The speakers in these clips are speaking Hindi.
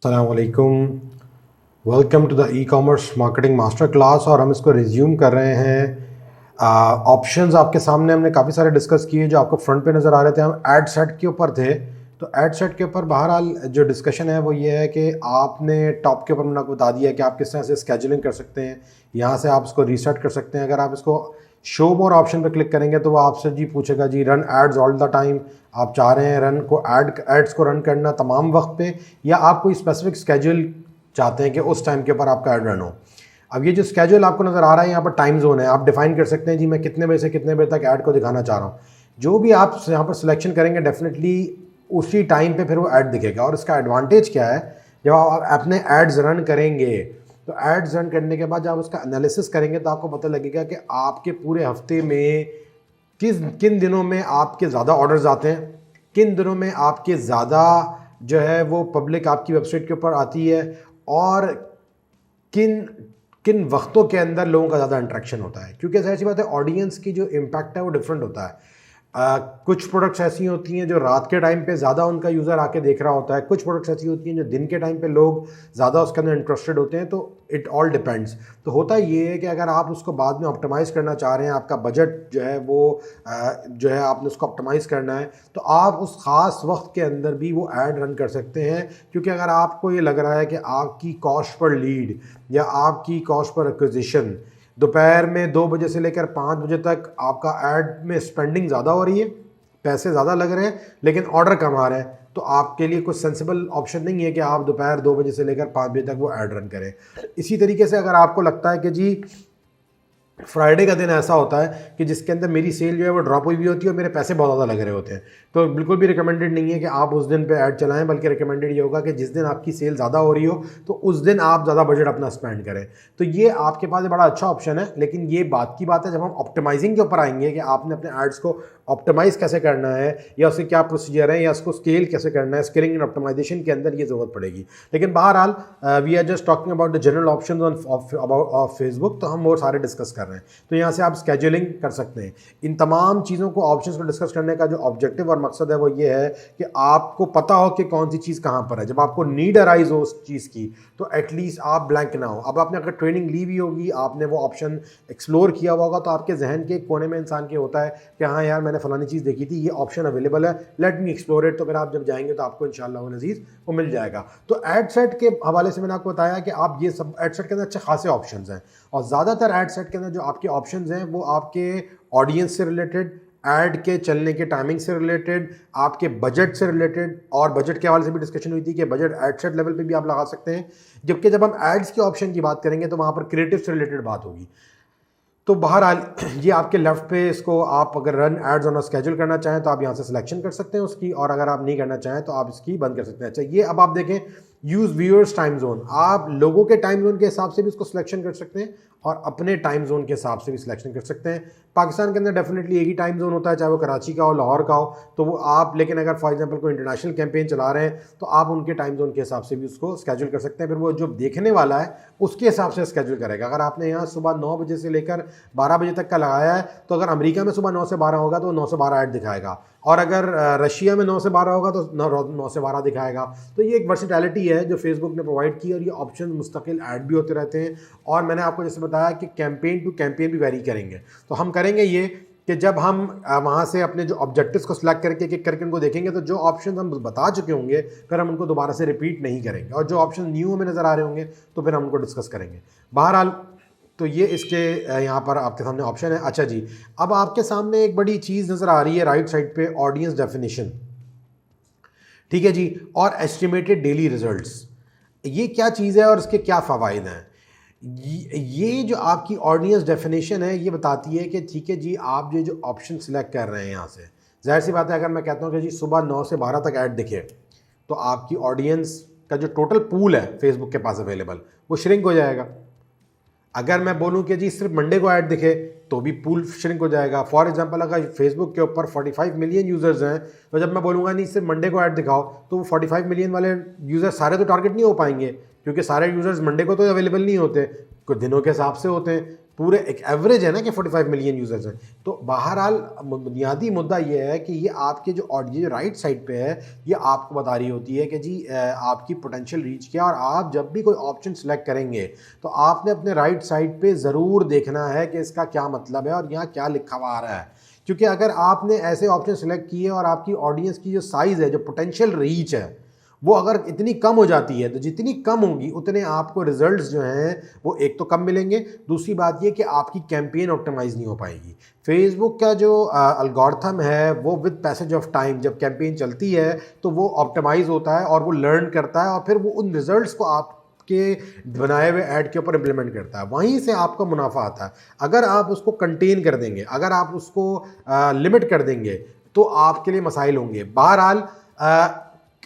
अस्सलाम वालेकुम। Welcome to the e commerce marketing master class. और हम इसको रिज्यूम कर रहे हैं। ऑप्शंस आपके सामने हमने काफ़ी सारे डिस्कस किए जो आपको फ्रंट पे नज़र आ रहे थे। हम एड सेट के ऊपर थे, तो एड सेट के ऊपर बहरहाल जो डिस्कशन है वो ये है कि आपने टॉप के ऊपर मैंने आपको बता दिया कि आप किस तरह से स्केजुलिंग कर सकते हैं। यहाँ से आप इसको रीसेट कर सकते हैं। अगर आप इसको शो मोर ऑप्शन पर क्लिक करेंगे तो वो आपसे जी पूछेगा जी run ads all the time. आप चाह रहे हैं रन को एड्स को रन करना तमाम वक्त पे, या आप कोई स्पेसिफिक स्केड्यूल चाहते हैं कि उस टाइम के ऊपर आपका एड रन हो। अब ये जो स्केड्यूल आपको नज़र आ रहा है यहाँ पर टाइम जोन है, आप डिफाइन कर सकते हैं जी मैं कितने बजे से कितने बजे तक ऐड को दिखाना चाह रहा हूँ। जो भी आप यहाँ पर सिलेक्शन करेंगे डेफिनेटली उसी टाइम पे फिर वो ऐड दिखेगा। और इसका एडवांटेज क्या है, जब आप अपने एड्स रन करेंगे तो एड्स रन करने के बाद जब आप उसका एनालिसिस करेंगे तो आपको पता लगेगा कि आपके पूरे हफ्ते में किन दिनों में आपके ज़्यादा ऑर्डर्स आते हैं, किन दिनों में आपके ज़्यादा जो है वो पब्लिक आपकी वेबसाइट के ऊपर आती है, और किन किन वक्तों के अंदर लोगों का ज़्यादा इंटरेक्शन होता है। क्योंकि ऐसी बात है, ऑडियंस की जो इम्पैक्ट है वो डिफरेंट होता है। कुछ प्रोडक्ट्स ऐसी होती हैं जो रात के टाइम पे ज़्यादा उनका यूज़र आके देख रहा होता है, कुछ प्रोडक्ट्स ऐसी होती हैं जो दिन के टाइम पे लोग ज़्यादा उसके अंदर इंटरेस्टेड होते हैं। तो इट ऑल डिपेंड्स। तो होता ये है कि अगर आप उसको बाद में ऑप्टिमाइज़ करना चाह रहे हैं, आपका बजट जो है वो जो है आपने उसको ऑप्टिमाइज़ करना है, तो आप उस ख़ास वक्त के अंदर भी वो ऐड रन कर सकते हैं। क्योंकि अगर आपको ये लग रहा है कि आपकी कॉस्ट पर लीड या आपकी कॉस्ट पर एक्विजिशन दोपहर में 2 बजे से लेकर 5 बजे तक आपका ऐड में स्पेंडिंग ज़्यादा हो रही है, पैसे ज़्यादा लग रहे हैं लेकिन ऑर्डर कम आ रहे हैं, तो आपके लिए कुछ सेंसिबल ऑप्शन नहीं है कि आप दोपहर 2 बजे से लेकर 5 बजे तक वो ऐड रन करें। इसी तरीके से अगर आपको लगता है कि जी फ्राइडे का दिन ऐसा होता है कि जिसके अंदर मेरी सेल जो है वो ड्रॉप हुई भी होती है और मेरे पैसे बहुत ज़्यादा लग रहे होते हैं, तो बिल्कुल भी रिकमेंडेड नहीं है कि आप उस दिन पे ऐड चलाएं, बल्कि रिकमेंडेड ये होगा कि जिस दिन आपकी सेल ज़्यादा हो रही हो तो उस दिन आप ज़्यादा बजट अपना स्पेंड करें। तो ये आपके पास बड़ा अच्छा ऑप्शन है। लेकिन ये बात की बात है जब हम ऑप्टिमाइजिंग के ऊपर आएंगे कि आपने अपने एड्स को ऑप्टिमाइज़ कैसे करना है, या उसके क्या प्रोसीजर है, या उसको स्केल कैसे करना है, स्केलिंग एंड ऑप्टिमाइजेशन के अंदर ये ज़रूरत पड़ेगी। लेकिन बहरहाल we are just talking about the general option of Facebook, तो हम वो सारे डिस्कस कर रहे हैं। तो यहाँ से आप स्केजुलिंग कर सकते हैं। इन तमाम चीज़ों को, ऑप्शंस को डिस्कस करने का जो ऑब्जेक्टिव और मकसद है वो ये है कि आपको पता हो कि कौन सी चीज़ कहाँ पर है। जब आपको नीड अराइज हो उस चीज़ की तो एटलीस्ट आप ब्लैंक ना हो। अब आपने अगर ट्रेनिंग ली भी होगी, आपने वो ऑप्शन एक्सप्लोर किया होगा, तो आपके जहन के कोने में इंसान के होता है कि हाँ यार मैंने फलानी चीज़ देखी थी, ये ऑप्शन अवेलेबल है, लेट मी एक्सप्लोर इट। तो फिर आप जब जाएंगे तो आपको इंशाल्लाह नज़ीज़ वो मिल जाएगा। तो एड सेट के हवाले से मैंने आपको बताया कि आप ये सब एड सेट के अंदर अच्छे खासे ऑप्शंस हैं, और ज़्यादातर एड सेट के अंदर जो आपके ऑप्शंस हैं वो आपके ऑडियंस से रिलेटेड, ऐड के चलने के टाइमिंग से रिलेटेड, आपके बजट से रिलेटेड, और बजट के हवाले से भी डिस्कशन हुई थी कि बजट एड सेट लेवल पे भी आप लगा सकते हैं। जबकि जब हम एड्स के ऑप्शन की बात करेंगे तो वहाँ पर क्रिएटिव से रिलेटेड बात होगी। तो बहरहाल ये आपके लेफ्ट पे, इसको आप अगर रन एड्स ऑन स्केड्यूल करना चाहें तो आप यहाँ से सिलेक्शन कर सकते हैं उसकी, और अगर आप नहीं करना चाहें तो आप इसकी बंद कर सकते हैं। अच्छा, ये अब आप देखें यूज़ व्यूअर्स टाइम जोन, आप लोगों के टाइम जोन के हिसाब से भी इसको सिलेक्शन कर सकते हैं और अपने टाइम जोन के हिसाब से भी सिलेक्शन कर सकते हैं। पाकिस्तान के अंदर डेफिनेटली एक ही टाइम जोन होता है, चाहे वो कराची का हो, लाहौर का हो, तो वो आप, लेकिन अगर फॉर एग्जांपल कोई इंटरनेशनल कैंपेन चला रहे हैं तो आप उनके टाइम जोन के हिसाब से भी उसको स्केड्यूल कर सकते हैं। फिर वो जो देखने वाला है उसके हिसाब से स्केड्यूल करेगा। अगर आपने यहाँ सुबह 9 बजे से लेकर 12 बजे तक का लगाया है, तो अगर अमेरिका में सुबह 9 से 12 होगा तो 9 से 12 ऐड दिखाएगा, और अगर रशिया में 9 से 12 होगा तो 9 से 12 दिखाएगा। तो ये एक वर्सेटैलिटी है जो फेसबुक ने प्रोवाइड की, और ये ऑप्शन मुस्तकिल ऐड भी होते रहते हैं। और मैंने आपको जैसे बताया कि कैंपेन टू कैंपेन भी वेरी करेंगे। तो हम करेंगे ये कि जब हम वहाँ से अपने जो ऑब्जेक्टिव्स को सिलेक्ट करके एक एक करके उनको देखेंगे, तो जो ऑप्शन हम बता चुके होंगे फिर हम उनको दोबारा से रिपीट नहीं करेंगे, और जो ऑप्शन न्यू हमें नज़र आ रहे होंगे तो फिर हम उनको डिस्कस करेंगे। बहरहाल तो ये इसके यहाँ पर आपके सामने ऑप्शन है। अच्छा जी, अब आपके सामने एक बड़ी चीज़ नज़र आ रही है राइट साइड पे, ऑडियंस डेफिनेशन, ठीक है जी, और एस्टिमेटेड डेली रिजल्ट्स। ये क्या चीज़ है और इसके क्या फ़वाइद हैं? ये जो आपकी ऑडियंस डेफिनेशन है ये बताती है कि ठीक है जी, आप ये जो ऑप्शन सिलेक्ट कर रहे हैं यहाँ से, जाहिर सी बात है अगर मैं कहता हूँ कि जी सुबह 9 से 12 तक ऐड दिखे, तो आपकी ऑडियंस का जो टोटल पूल है फेसबुक के पास अवेलेबल वो श्रिंक हो जाएगा। अगर मैं बोलूं कि जी सिर्फ मंडे को ऐड दिखे तो भी पूल श्रिंक हो जाएगा। फॉर एग्जांपल अगर फेसबुक के ऊपर 45 मिलियन यूज़र्स हैं, तो जब मैं बोलूँगा नहीं सिर्फ मंडे को ऐड दिखाओ, तो वो 45 मिलियन वाले यूज़र्स सारे तो टारगेट नहीं हो पाएंगे, क्योंकि सारे यूज़र्स मंडे को तो अवेलेबल नहीं होते, कुछ दिनों के हिसाब से होते हैं। पूरे एक एवरेज है ना कि 45 मिलियन यूजर्स हैं। तो बहरहाल बुनियादी मुद्दा ये है कि ये आपके जो ऑडियो राइट साइड पे है ये आपको बता रही होती है कि जी आपकी पोटेंशियल रीच क्या, और आप जब भी कोई ऑप्शन सेलेक्ट करेंगे तो आपने अपने राइट साइड पे ज़रूर देखना है कि इसका क्या मतलब है और यहाँ क्या लिखा हुआ आ रहा है। क्योंकि अगर आपने ऐसे ऑप्शन सेलेक्ट किए और आपकी ऑडियंस की जो साइज़ है, जो पोटेंशियल रीच है, वो अगर इतनी कम हो जाती है, तो जितनी कम होगी उतने आपको रिजल्ट्स जो हैं वो एक तो कम मिलेंगे, दूसरी बात ये कि आपकी कैंपेन ऑप्टिमाइज नहीं हो पाएगी। फेसबुक का जो एल्गोरिथम है वो विद पैसेज ऑफ टाइम जब कैंपेन चलती है तो वो ऑप्टिमाइज होता है और वो लर्न करता है और फिर वो उन रिजल्ट्स को आप के बनाए हुए ऐड के ऊपर इम्प्लीमेंट करता है, वहीं से आपका मुनाफा आता है। अगर आप उसको कंटेन कर देंगे, अगर आप उसको लिमिट कर देंगे तो आपके लिए मसाइल होंगे। बहरहाल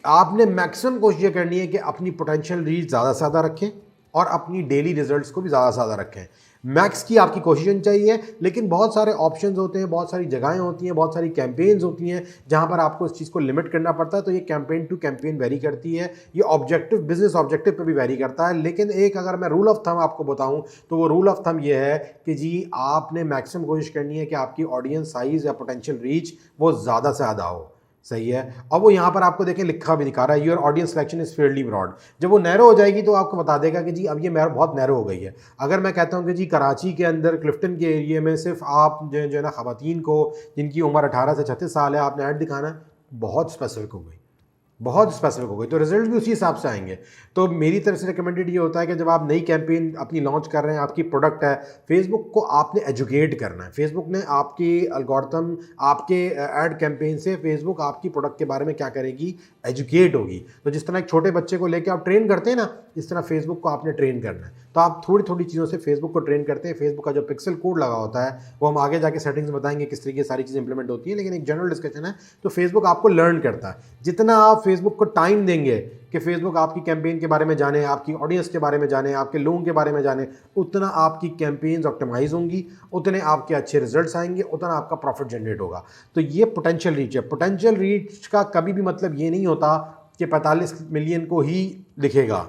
आपने मैक्सिमम कोशिश ये करनी है कि अपनी पोटेंशियल रीच ज़्यादा से ज़्यादा रखें और अपनी डेली रिजल्ट्स को भी ज़्यादा से ज़्यादा रखें। मैक्स की आपकी कोशिश होनी चाहिए, लेकिन बहुत सारे ऑप्शंस होते हैं, बहुत सारी जगहें होती हैं, बहुत सारी कैंपेन्स होती हैं जहां पर आपको इस चीज़ को लिमिट करना पड़ता है। तो ये कैंपेन टू कैंपेन वेरी करती है, ये ऑब्जेक्टिव बिजनेस ऑब्जेक्टिव पे भी वेरी करता है। लेकिन एक अगर मैं रूल ऑफ थंब आपको बताऊं तो वो रूल ऑफ थंब ये है कि जी आपने मैक्सिमम कोशिश करनी है कि आपकी ऑडियंस साइज़ या पोटेंशियल रीच वो ज़्यादा से ज़्यादा हो। सही है। अब वो यहाँ पर आपको देखें लिखा भी दिखा रहा है, your audience selection is fairly broad. जब वो नैरो हो जाएगी तो आपको बता देगा कि जी अब ये बहुत नैरो हो गई है। अगर मैं कहता हूँ कि जी कराची के अंदर क्लिफ्टन के एरिया में सिर्फ आप जो है ना ख़वातीन को जिनकी उम्र 18 से 36 साल है आपने ऐड दिखाना है, बहुत स्पेसिफिक हो गई, बहुत स्पेसिफिक हो गई, तो रिजल्ट भी उसी हिसाब से आएंगे। तो मेरी तरफ से रिकमेंडेड ये होता है कि जब आप नई कैंपेन अपनी लॉन्च कर रहे हैं, आपकी प्रोडक्ट है, फेसबुक को आपने एजुकेट करना है। फेसबुक ने आपकी एल्गोरिथम आपके ऐड कैंपेन से फेसबुक आपकी प्रोडक्ट के बारे में क्या करेगी, एजुकेट होगी। तो जिस तरह एक छोटे बच्चे को लेकर आप ट्रेन करते हैं ना, इस तरह फेसबुक को आपने ट्रेन करना है। तो आप थोड़ी थोड़ी चीज़ों से फेसबुक को ट्रेन करते हैं। फेसबुक का जो पिक्सल कोड लगा होता है वो हम आगे जाके सेटिंग्स बताएंगे किस तरीके से सारी चीज़ें इंप्लीमेंट होती है, लेकिन एक जनरल डिस्कशन है। तो फेसबुक आपको लर्न करता है। जितना आप फेसबुक को टाइम देंगे कि फेसबुक आपकी कैंपेन के बारे में जाने, आपकी ऑडियंस के बारे में जाने, आपके लोगों के बारे में जाने, उतना आपकी कैंपेन्स ऑप्टिमाइज होंगी, उतने आपके अच्छे रिजल्ट्स आएंगे, उतना आपका प्रॉफिट जनरेट होगा। तो ये पोटेंशियल रीच है। पोटेंशियल रीच का कभी भी मतलब ये नहीं होता कि 45 मिलियन को ही दिखेगा।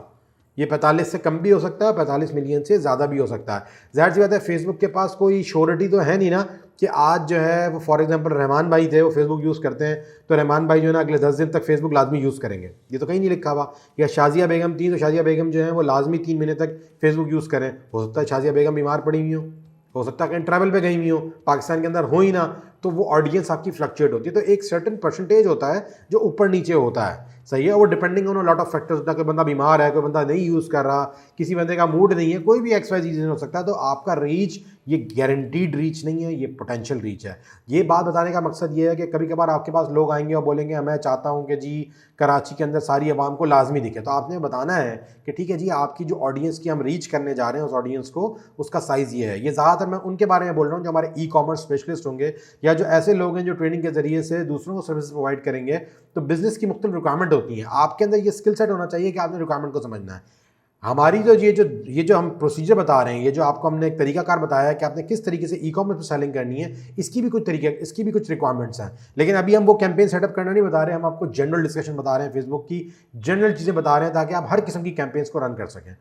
ये 45 से कम भी हो सकता है, 45 मिलियन से ज़्यादा भी हो सकता है। ज़ाहिर सी बात है फेसबुक के पास कोई श्योरिटी तो है नहीं ना कि आज जो है वो फॉर एग्जांपल रहमान भाई थे, वो फेसबुक यूज़ करते हैं तो रहमान भाई जो है ना अगले 10 दिन तक फेसबुक लाजमी यूज़ करेंगे, ये तो कहीं नहीं लिखा हुआ। या शाजिया बेगम थी तो शाजिया बेगम जो है वो लाजमी 3 महीने तक फेसबुक यूज़ करें। हो सकता है शाजिया बेगम बीमार पड़ी हुई हो सकता है कहीं ट्रैवल पे गई हुई हो, पाकिस्तान के अंदर हो ही ना, तो वो ऑडियंस आपकी फ्लक्चुएट होती है। तो एक सर्टेन परसेंटेज होता है जो ऊपर नीचे होता है, सही है। वो depending on lot of factors होता है, कोई बंदा बीमार है, कोई बंदा नहीं यूज़ कर रहा, किसी बंदे का मूड नहीं है, कोई भी XYZ रीज़न हो सकता है। तो आपका रीच ये गारंटीड रीच नहीं है, ये पोटेंशियल रीच है। ये बात बताने का मकसद ये है कि कभी कभार आपके पास लोग आएंगे और बोलेंगे मैं चाहता हूँ कि जी कराची के अंदर सारी आवाम को लाजमी दिखे। तो आपने बताना है कि ठीक है जी आपकी जो ऑडियंस की हम रीच करने जा रहे हैं उस ऑडियंस को, उसका साइज़ ये है। ये ज़्यादातर मैं उनके बारे में बोल रहा हूँ जो हमारे ई-कॉमर्स स्पेशलिस्ट होंगे या जो ऐसे लोग हैं जो ट्रेनिंग के ज़रिए से दूसरों को सर्विस प्रोवाइड करेंगे। तो बिज़नेस की मुख्तलिफ रिक्वायरमेंट होती हैं, आपके अंदर ये स्किल सेट होना चाहिए कि आपने रिक्वायरमेंट को समझना है। हमारी जो ये जो हम प्रोसीजर बता रहे हैं, ये जो आपको हमने एक तरीकाकार बताया है कि आपने किस तरीके से ई-कॉमर्स पर सेलिंग करनी है, इसकी भी कुछ तरीके, इसकी भी कुछ रिक्वायरमेंट्स हैं। लेकिन अभी हम वो कैंपेन सेटअप करना नहीं बता रहे, हम आपको जनरल डिस्कशन बता रहे हैं, फेसबुक की जनरल चीज़ें बता रहे हैं ताकि आप हर किस्म की कैंपेन्स को रन कर सकें।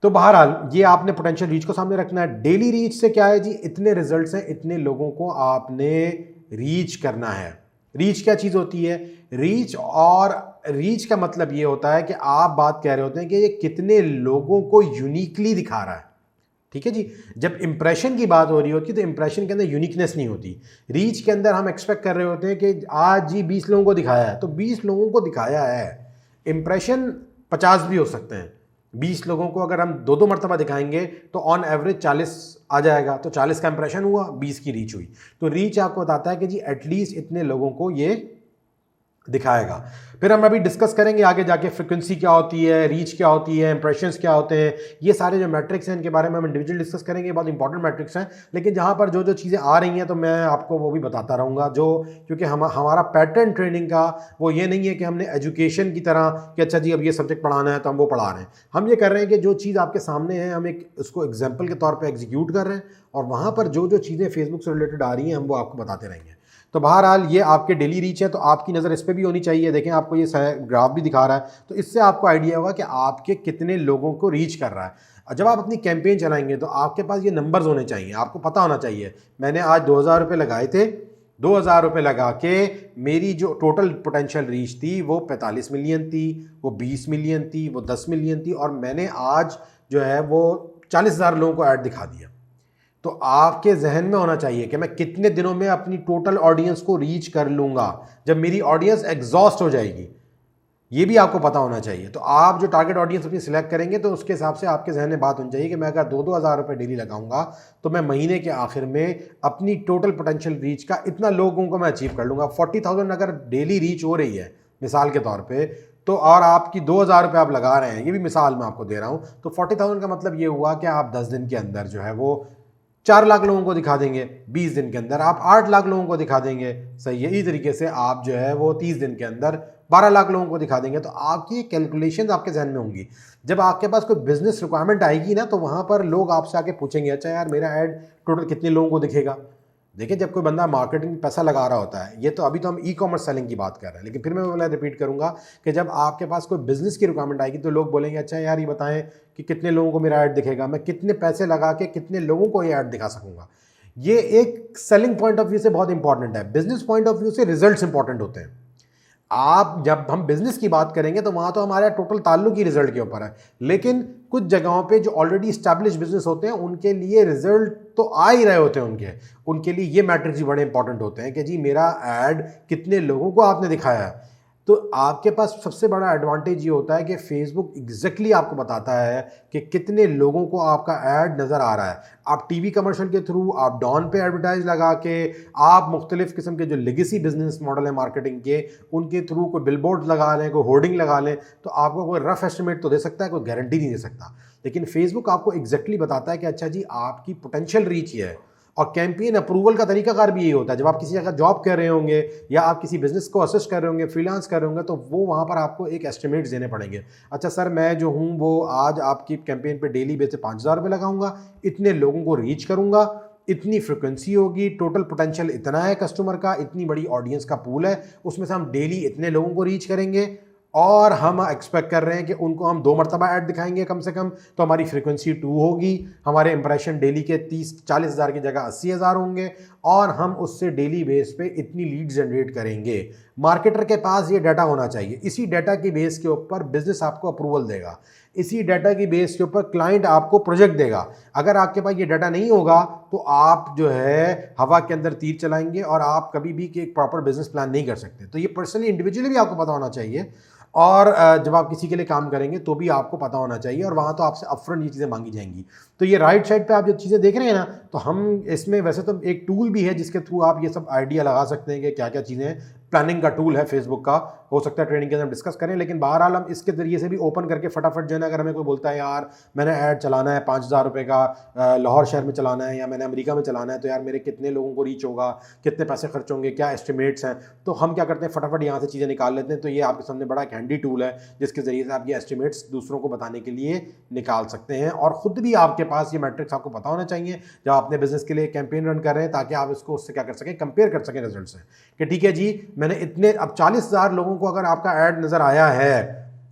तो बहरहाल ये आपने पोटेंशियल रीच को सामने रखना है। डेली रीच से क्या है जी, इतने रिजल्ट्स हैं, इतने लोगों को आपने रीच करना है। रीच क्या चीज़ होती है? रीच का मतलब ये होता है कि आप बात कह रहे होते हैं कि ये कितने लोगों को यूनिकली दिखा रहा है। ठीक है जी। जब इंप्रेशन की बात हो रही होती है तो इंप्रेशन के अंदर यूनिकनेस नहीं होती। रीच के अंदर हम एक्सपेक्ट कर रहे होते हैं कि आज जी 20 लोगों को दिखाया है तो 20 लोगों को दिखाया है। इंप्रेशन 50 भी हो सकते हैं। 20 लोगों को अगर हम 2-2 मरतबा दिखाएंगे तो ऑन एवरेज 40 आ जाएगा। तो 40 का इंप्रेशन हुआ, 20 की रीच हुई। तो रीच आपको बताता है कि जी एटलीस्ट इतने लोगों को ये दिखाएगा। फिर हम अभी डिस्कस करेंगे आगे जाके फ्रीक्वेंसी क्या होती है, रीच क्या होती है, इंप्रेशंस क्या होते हैं। ये सारे जो मैट्रिक्स हैं इनके बारे में हम इंडिविजुअल डिस्कस करेंगे, बहुत इंपॉर्टेंट मैट्रिक्स हैं। लेकिन जहाँ पर जो जो चीज़ें आ रही हैं तो मैं आपको वो भी बताता रहूँगा, जो क्योंकि हमारा पैटर्न ट्रेनिंग का वो ये नहीं है कि हमने एजुकेशन की तरह कि अच्छा जी अब ये सब्जेक्ट पढ़ाना है तो हम वो पढ़ा रहे हैं। हम ये कर रहे हैं कि जो चीज़ आपके सामने है हम एक उसको एग्जाम्पल के तौर पर एग्जीक्यूट कर रहे हैं और वहाँ पर जो जो चीज़ें फेसबुक से रिलेटेड आ रही हैं हम वो आपको बताते रहेंगे। तो बहरहाल ये आपके डेली रीच है, तो आपकी नज़र इस पर भी होनी चाहिए। देखें आपको ये ग्राफ भी दिखा रहा है, तो इससे आपको आइडिया होगा कि आपके कितने लोगों को रीच कर रहा है। जब आप अपनी कैंपेन चलाएंगे तो आपके पास ये नंबर्स होने चाहिए, आपको पता होना चाहिए मैंने आज 2000 रुपये लगाए थे, 2000 रुपये लगा के मेरी जो टोटल पोटेंशियल रीच थी वो 45 मिलियन थी, वो 20 मिलियन थी, वो 10 मिलियन थी, और मैंने आज जो है वो 40,000 लोगों को ऐड दिखा दिया। तो आपके जहन में होना चाहिए कि मैं कितने दिनों में अपनी टोटल ऑडियंस को रीच कर लूंगा, जब मेरी ऑडियंस एग्जॉस्ट हो जाएगी, ये भी आपको पता होना चाहिए। तो आप जो टारगेट ऑडियंस अपनी सिलेक्ट करेंगे तो उसके हिसाब से आपके जहन में बात होनी चाहिए कि मैं अगर 2-2 हज़ार रुपये डेली लगाऊंगा तो मैं महीने के आखिर में अपनी टोटल पोटेंशियल रीच का इतना लोगों को मैं अचीव कर लूँगा। 40,000 अगर डेली रीच हो रही है मिसाल के तौर पर, तो और आपकी 2,000 रुपये आप लगा रहे हैं, ये भी मिसाल मैं आपको दे रहा हूँ, तो 40,000 का मतलब ये हुआ कि आप 10 दिन के अंदर जो है वो 4 लाख लोगों को दिखा देंगे, 20 दिन के अंदर आप 8 लाख लोगों को दिखा देंगे, सही है। इसी तरीके से आप जो है वो 30 दिन के अंदर 12 लाख लोगों को दिखा देंगे। तो आपकी कैलकुलेशंस आपके जहन में होंगी। जब आपके पास कोई बिजनेस रिक्वायरमेंट आएगी ना, तो वहाँ पर लोग आपसे आके पूछेंगे, अच्छा यार मेरा ऐड टोटल कितने लोगों को दिखेगा। देखिए जब कोई बंदा मार्केटिंग में पैसा लगा रहा होता है, ये तो अभी तो हम ई कॉमर्स सेलिंग की बात कर रहे हैं, लेकिन फिर मैं बोला रिपीट करूंगा कि जब आपके पास कोई बिजनेस की रिक्वायरमेंट आएगी तो लोग बोलेंगे, अच्छा यार ये बताएं कि कितने लोगों को मेरा ऐड दिखेगा, मैं कितने पैसे लगा के कितने लोगों को ये ऐड दिखा सकूंगा। ये एक सेलिंग पॉइंट ऑफ व्यू से बहुत इंपॉर्टेंट है। बिजनेस पॉइंट ऑफ व्यू से रिजल्ट्स इंपॉर्टेंट होते हैं। आप जब हम बिजनेस की बात करेंगे तो वहां तो हमारा टोटल ताल्लुक ही रिजल्ट के ऊपर है, लेकिन कुछ जगहों पे जो ऑलरेडी स्टैब्लिश बिजनेस होते हैं उनके लिए रिजल्ट तो आ ही रहे होते हैं, उनके लिए ये मैट्रिक्स भी बड़े इंपॉर्टेंट होते हैं कि जी मेरा ऐड कितने लोगों को आपने दिखाया है। तो आपके पास सबसे बड़ा एडवांटेज ये होता है कि फेसबुक एग्जैक्टली आपको बताता है कि कितने लोगों को आपका ऐड नज़र आ रहा है। आप टीवी कमर्शियल के थ्रू, आप डॉन पे एडवर्टाइज लगा के, आप मुख्तलिफ किस्म के जो लेगेसी बिजनेस मॉडल है मार्केटिंग के, उनके थ्रू कोई बिलबोर्ड लगा लें, कोई होर्डिंग लगा लें, तो आपको कोई रफ एस्टिमेट तो दे सकता है, कोई गारंटी नहीं दे सकता। लेकिन फेसबुक आपको एग्जैक्टली बताता है कि अच्छा जी आपकी पोटेंशियल रीच ये है। और कैंपेन अप्रूवल का तरीकाकार भी यही होता है। जब आप किसी जगह जॉब कर रहे होंगे या आप किसी बिजनेस को असिस्ट कर रहे होंगे, फ्रीलांस कर रहे होंगे, तो वो वहाँ पर आपको एक एस्टिमेट्स देने पड़ेंगे। अच्छा सर मैं जो हूँ वो आज आपकी कैंपेन पे डेली बेस पे 5,000 रुपये लगाऊंगा, इतने लोगों को रीच करूँगा, इतनी फ्रिक्वेंसी होगी, टोटल पोटेंशियल इतना है कस्टमर का, इतनी बड़ी ऑडियंस का पूल है, उसमें से हम डेली इतने लोगों को रीच करेंगे, और हम एक्सपेक्ट कर रहे हैं कि उनको हम 2 मरतबा ऐड दिखाएंगे कम से कम, तो हमारी फ्रीक्वेंसी 2 होगी, हमारे इंप्रेशन डेली के 30-40 हज़ार की जगह 80,000 होंगे, और हम उससे डेली बेस पे इतनी लीड जनरेट करेंगे। मार्केटर के पास ये डाटा होना चाहिए। इसी डाटा की बेस के ऊपर बिजनेस आपको अप्रूवल देगा, इसी डाटा की बेस के ऊपर क्लाइंट आपको प्रोजेक्ट देगा। अगर आपके पास ये डाटा नहीं होगा तो आप जो है हवा के अंदर तीर चलाएंगे और आप कभी भी एक प्रॉपर बिजनेस प्लान नहीं कर सकते। तो ये पर्सनली इंडिविजुअली भी आपको पता होना चाहिए, और जब आप किसी के लिए काम करेंगे तो भी आपको पता होना चाहिए, और वहाँ तो आपसे अपफ्रंट ये चीज़ें मांगी जाएंगी। तो ये राइट साइड पे आप जो चीज़ें देख रहे हैं ना, तो हम इसमें वैसे तो एक टूल भी है जिसके थ्रू आप ये सब आइडिया लगा सकते हैं कि क्या क्या चीज़ें, प्लानिंग का टूल है फेसबुक का, हो सकता है ट्रेनिंग के अंदर हम डिस्कस करें, लेकिन बहरहाल हम इसके जरिए से भी ओपन करके फटाफट जो है ना, अगर हमें कोई बोलता है यार मैंने ऐड चलाना है 5,000 रुपये का, लाहौर शहर में चलाना है या मैंने अमेरिका में चलाना है, तो यार मेरे कितने लोगों को रीच होगा, कितने पैसे खर्च होंगे, क्या एस्टिमेट्स हैं, तो हम क्या करते हैं फटाफट यहाँ से चीज़ें निकाल लेते हैं। तो ये आपके सामने बड़ा एक हैंडी टूल है जिसके ज़रिए से आप ये एस्टिमेट्स दूसरों को बताने के लिए निकाल सकते हैं, और ख़ुद भी आपके पास ये मैट्रिक्स आपको पता होना चाहिए जब आप अपने बिजनेस के लिए कैंपेन रन कर रहे हैं, ताकि आप इसको उससे क्या कर सकें, कंपेयर कर सकें रिजल्ट से कि ठीक है जी मैंने इतने, अब 40,000 लोगों को अगर आपका ऐड नज़र आया है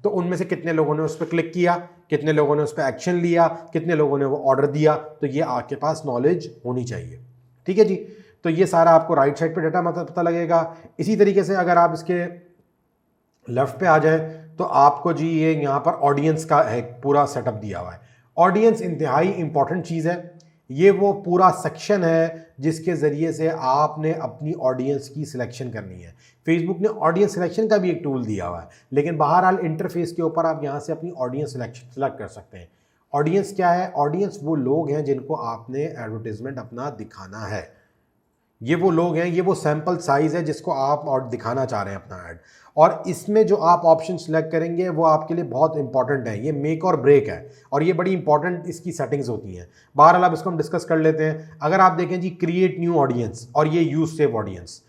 तो उनमें से कितने लोगों ने उस पर क्लिक किया, कितने लोगों ने उस पर एक्शन लिया, कितने लोगों ने वो ऑर्डर दिया। तो ये आपके पास नॉलेज होनी चाहिए, ठीक है जी। तो ये सारा आपको राइट साइड पे डाटा मतलब पता लगेगा। इसी तरीके से अगर आप इसके लेफ्ट पे आ जाए तो आपको जी ये यहाँ पर ऑडियंस का है पूरा सेटअप दिया हुआ है। ऑडियंस इंतहाई इंपॉर्टेंट चीज़ है। ये वो पूरा सेक्शन है जिसके ज़रिए से आपने अपनी ऑडियंस की सिलेक्शन करनी है। फेसबुक ने ऑडियंस सिलेक्शन का भी एक टूल दिया हुआ है, लेकिन बहरहाल इंटरफेस के ऊपर आप यहाँ से अपनी ऑडियंस सेलेक्ट कर सकते हैं। ऑडियंस क्या है? ऑडियंस वो लोग हैं जिनको आपने एडवर्टीजमेंट अपना दिखाना है। ये वो लोग हैं, ये वो सैंपल साइज है जिसको आप और दिखाना चाह रहे हैं अपना ऐड, और इसमें जो आप ऑप्शन सेलेक्ट करेंगे वो आपके लिए बहुत इंपॉर्टेंट है। ये मेक और ब्रेक है, और ये बड़ी इंपॉर्टेंट इसकी सेटिंग्स होती हैं। बहरहाल अब इसको हम डिस्कस कर लेते हैं। अगर आप देखें जी क्रिएट न्यू ऑडियंस और ये यूज सेव ऑडियंस,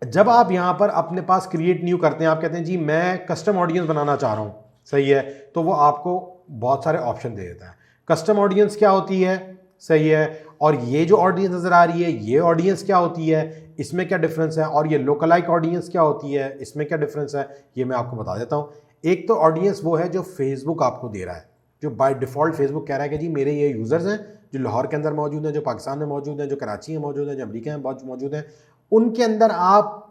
जब आप यहाँ पर अपने पास क्रिएट न्यू करते हैं, आप कहते हैं जी मैं कस्टम ऑडियंस बनाना चाह रहा हूँ, सही है, तो वो आपको बहुत सारे ऑप्शन दे देता है। कस्टम ऑडियंस क्या होती है, सही है, और ये जो ऑडियंस नज़र आ रही है ये ऑडियंस क्या होती है, इसमें क्या डिफरेंस है, और ये लोकलाइक ऑडियंस क्या होती है, इसमें क्या डिफरेंस है, ये मैं आपको बता देता हूँ। एक तो ऑडियंस वो है जो फेसबुक आपको दे रहा है, जो बाय डिफ़ॉल्ट फेसबुक कह रहा है कि जी मेरे ये यूज़र्स हैं जो लाहौर के अंदर मौजूद हैं, जो पाकिस्तान में मौजूद हैं, जो कराची में मौजूद हैं, जो अमेरिका में मौजूद हैं, उनके अंदर आप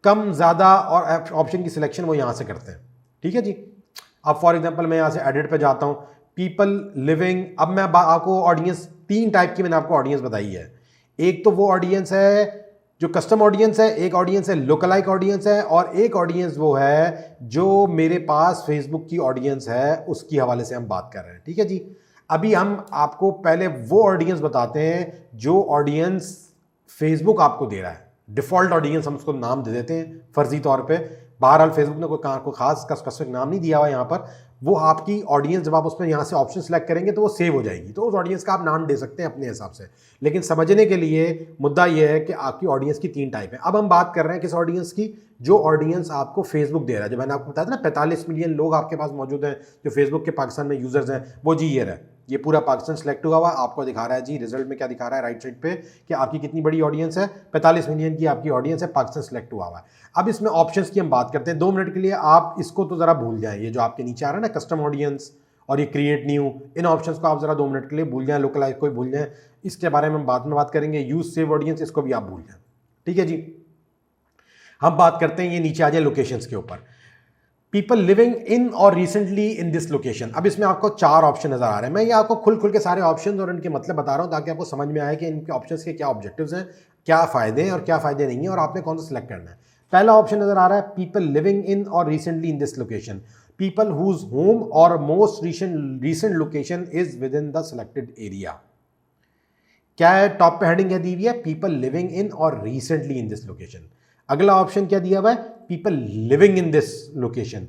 कम ज़्यादा और ऑप्शन की सिलेक्शन वो यहाँ से करते हैं। ठीक है जी। अब फॉर एग्जांपल मैं यहाँ से एडिट पे जाता हूँ, पीपल लिविंग, अब मैं आपको ऑडियंस 3 टाइप की मैंने आपको ऑडियंस बताई है। एक तो वो ऑडियंस है जो कस्टम ऑडियंस है, एक ऑडियंस है लोकलाइक ऑडियंस है, और एक ऑडियंस वो है जो मेरे पास फेसबुक की ऑडियंस है, उसकी हवाले से हम बात कर रहे हैं। ठीक है जी। अभी हम आपको पहले वो ऑडियंस बताते हैं जो ऑडियंस फेसबुक आपको दे रहा है। डिफ़ॉल्ट ऑडियंस हम उसको नाम दे देते हैं फर्जी तौर पे, बहरहाल फेसबुक ने कोई खास स्पेसिफिक नाम नहीं दिया हुआ यहाँ पर। वो आपकी ऑडियंस जब आप उसमें यहाँ से ऑप्शन सेलेक्ट करेंगे तो वो सेव हो जाएगी, तो उस ऑडियंस का आप नाम दे सकते हैं अपने हिसाब से। लेकिन समझने के लिए मुद्दा ये है कि आपकी ऑडियंस की 3 टाइप है। अब हम बात कर रहे हैं किस ऑडियंस की, जो ऑडियंस आपको फेसबुक दे रहा है। जो मैंने आपको बताया था ना 45 मिलियन लोग आपके पास मौजूद हैं जो फेसबुक के पाकिस्तान में यूजर्स हैं, वो जी ये है, ये पूरा पाकिस्तान सेलेक्ट हुआ हुआ आपको दिखा रहा है जी। रिजल्ट में क्या दिखा रहा है राइट साइड पे कि आपकी कितनी बड़ी ऑडियंस है, 45 मिलियन की आपकी ऑडियंस है, पाकिस्तान सेलेक्ट हुआ हुआ है। अब इसमें ऑप्शंस की हम बात करते हैं 2 मिनट के लिए। आप इसको तो ज़रा भूल जाएं, ये जो आपके नीचे आ रहा है ना कस्टम ऑडियंस और ये क्रिएट न्यू, इन ऑप्शंस को आप ज़रा 2 मिनट के लिए भूल जाएं। लोकलाइज को भी भूल जाएं, इसके बारे में हम बाद में बात करेंगे। यूज सेव ऑडियंस, इसको भी आप भूल जाएं। ठीक है जी। हम बात करते हैं, ये नीचे आ जाए लोकेशंस के ऊपर, people living in or recently in this location. अब इसमें आपको 4 ऑप्शन नजर आ रहे हैं। मैं ये आपको खुल के सारे ऑप्शंस और इनके मतलब बता रहा हूं ताकि आपको समझ में आए कि इनके ऑप्शंस के क्या ऑब्जेक्टिव्स हैं, क्या फायदे हैं और क्या फायदे नहीं है, और आपने कौन सा सिलेक्ट करना है। पहला ऑप्शन नजर आ रहा है people living in or recently in this location, people whose home or most recent location is within the selected area. क्या है टॉप पे हेडिंग क्या दी हुई है, people living in or recently in this location. अगला ऑप्शन क्या दिया हुआ है, people living in this location.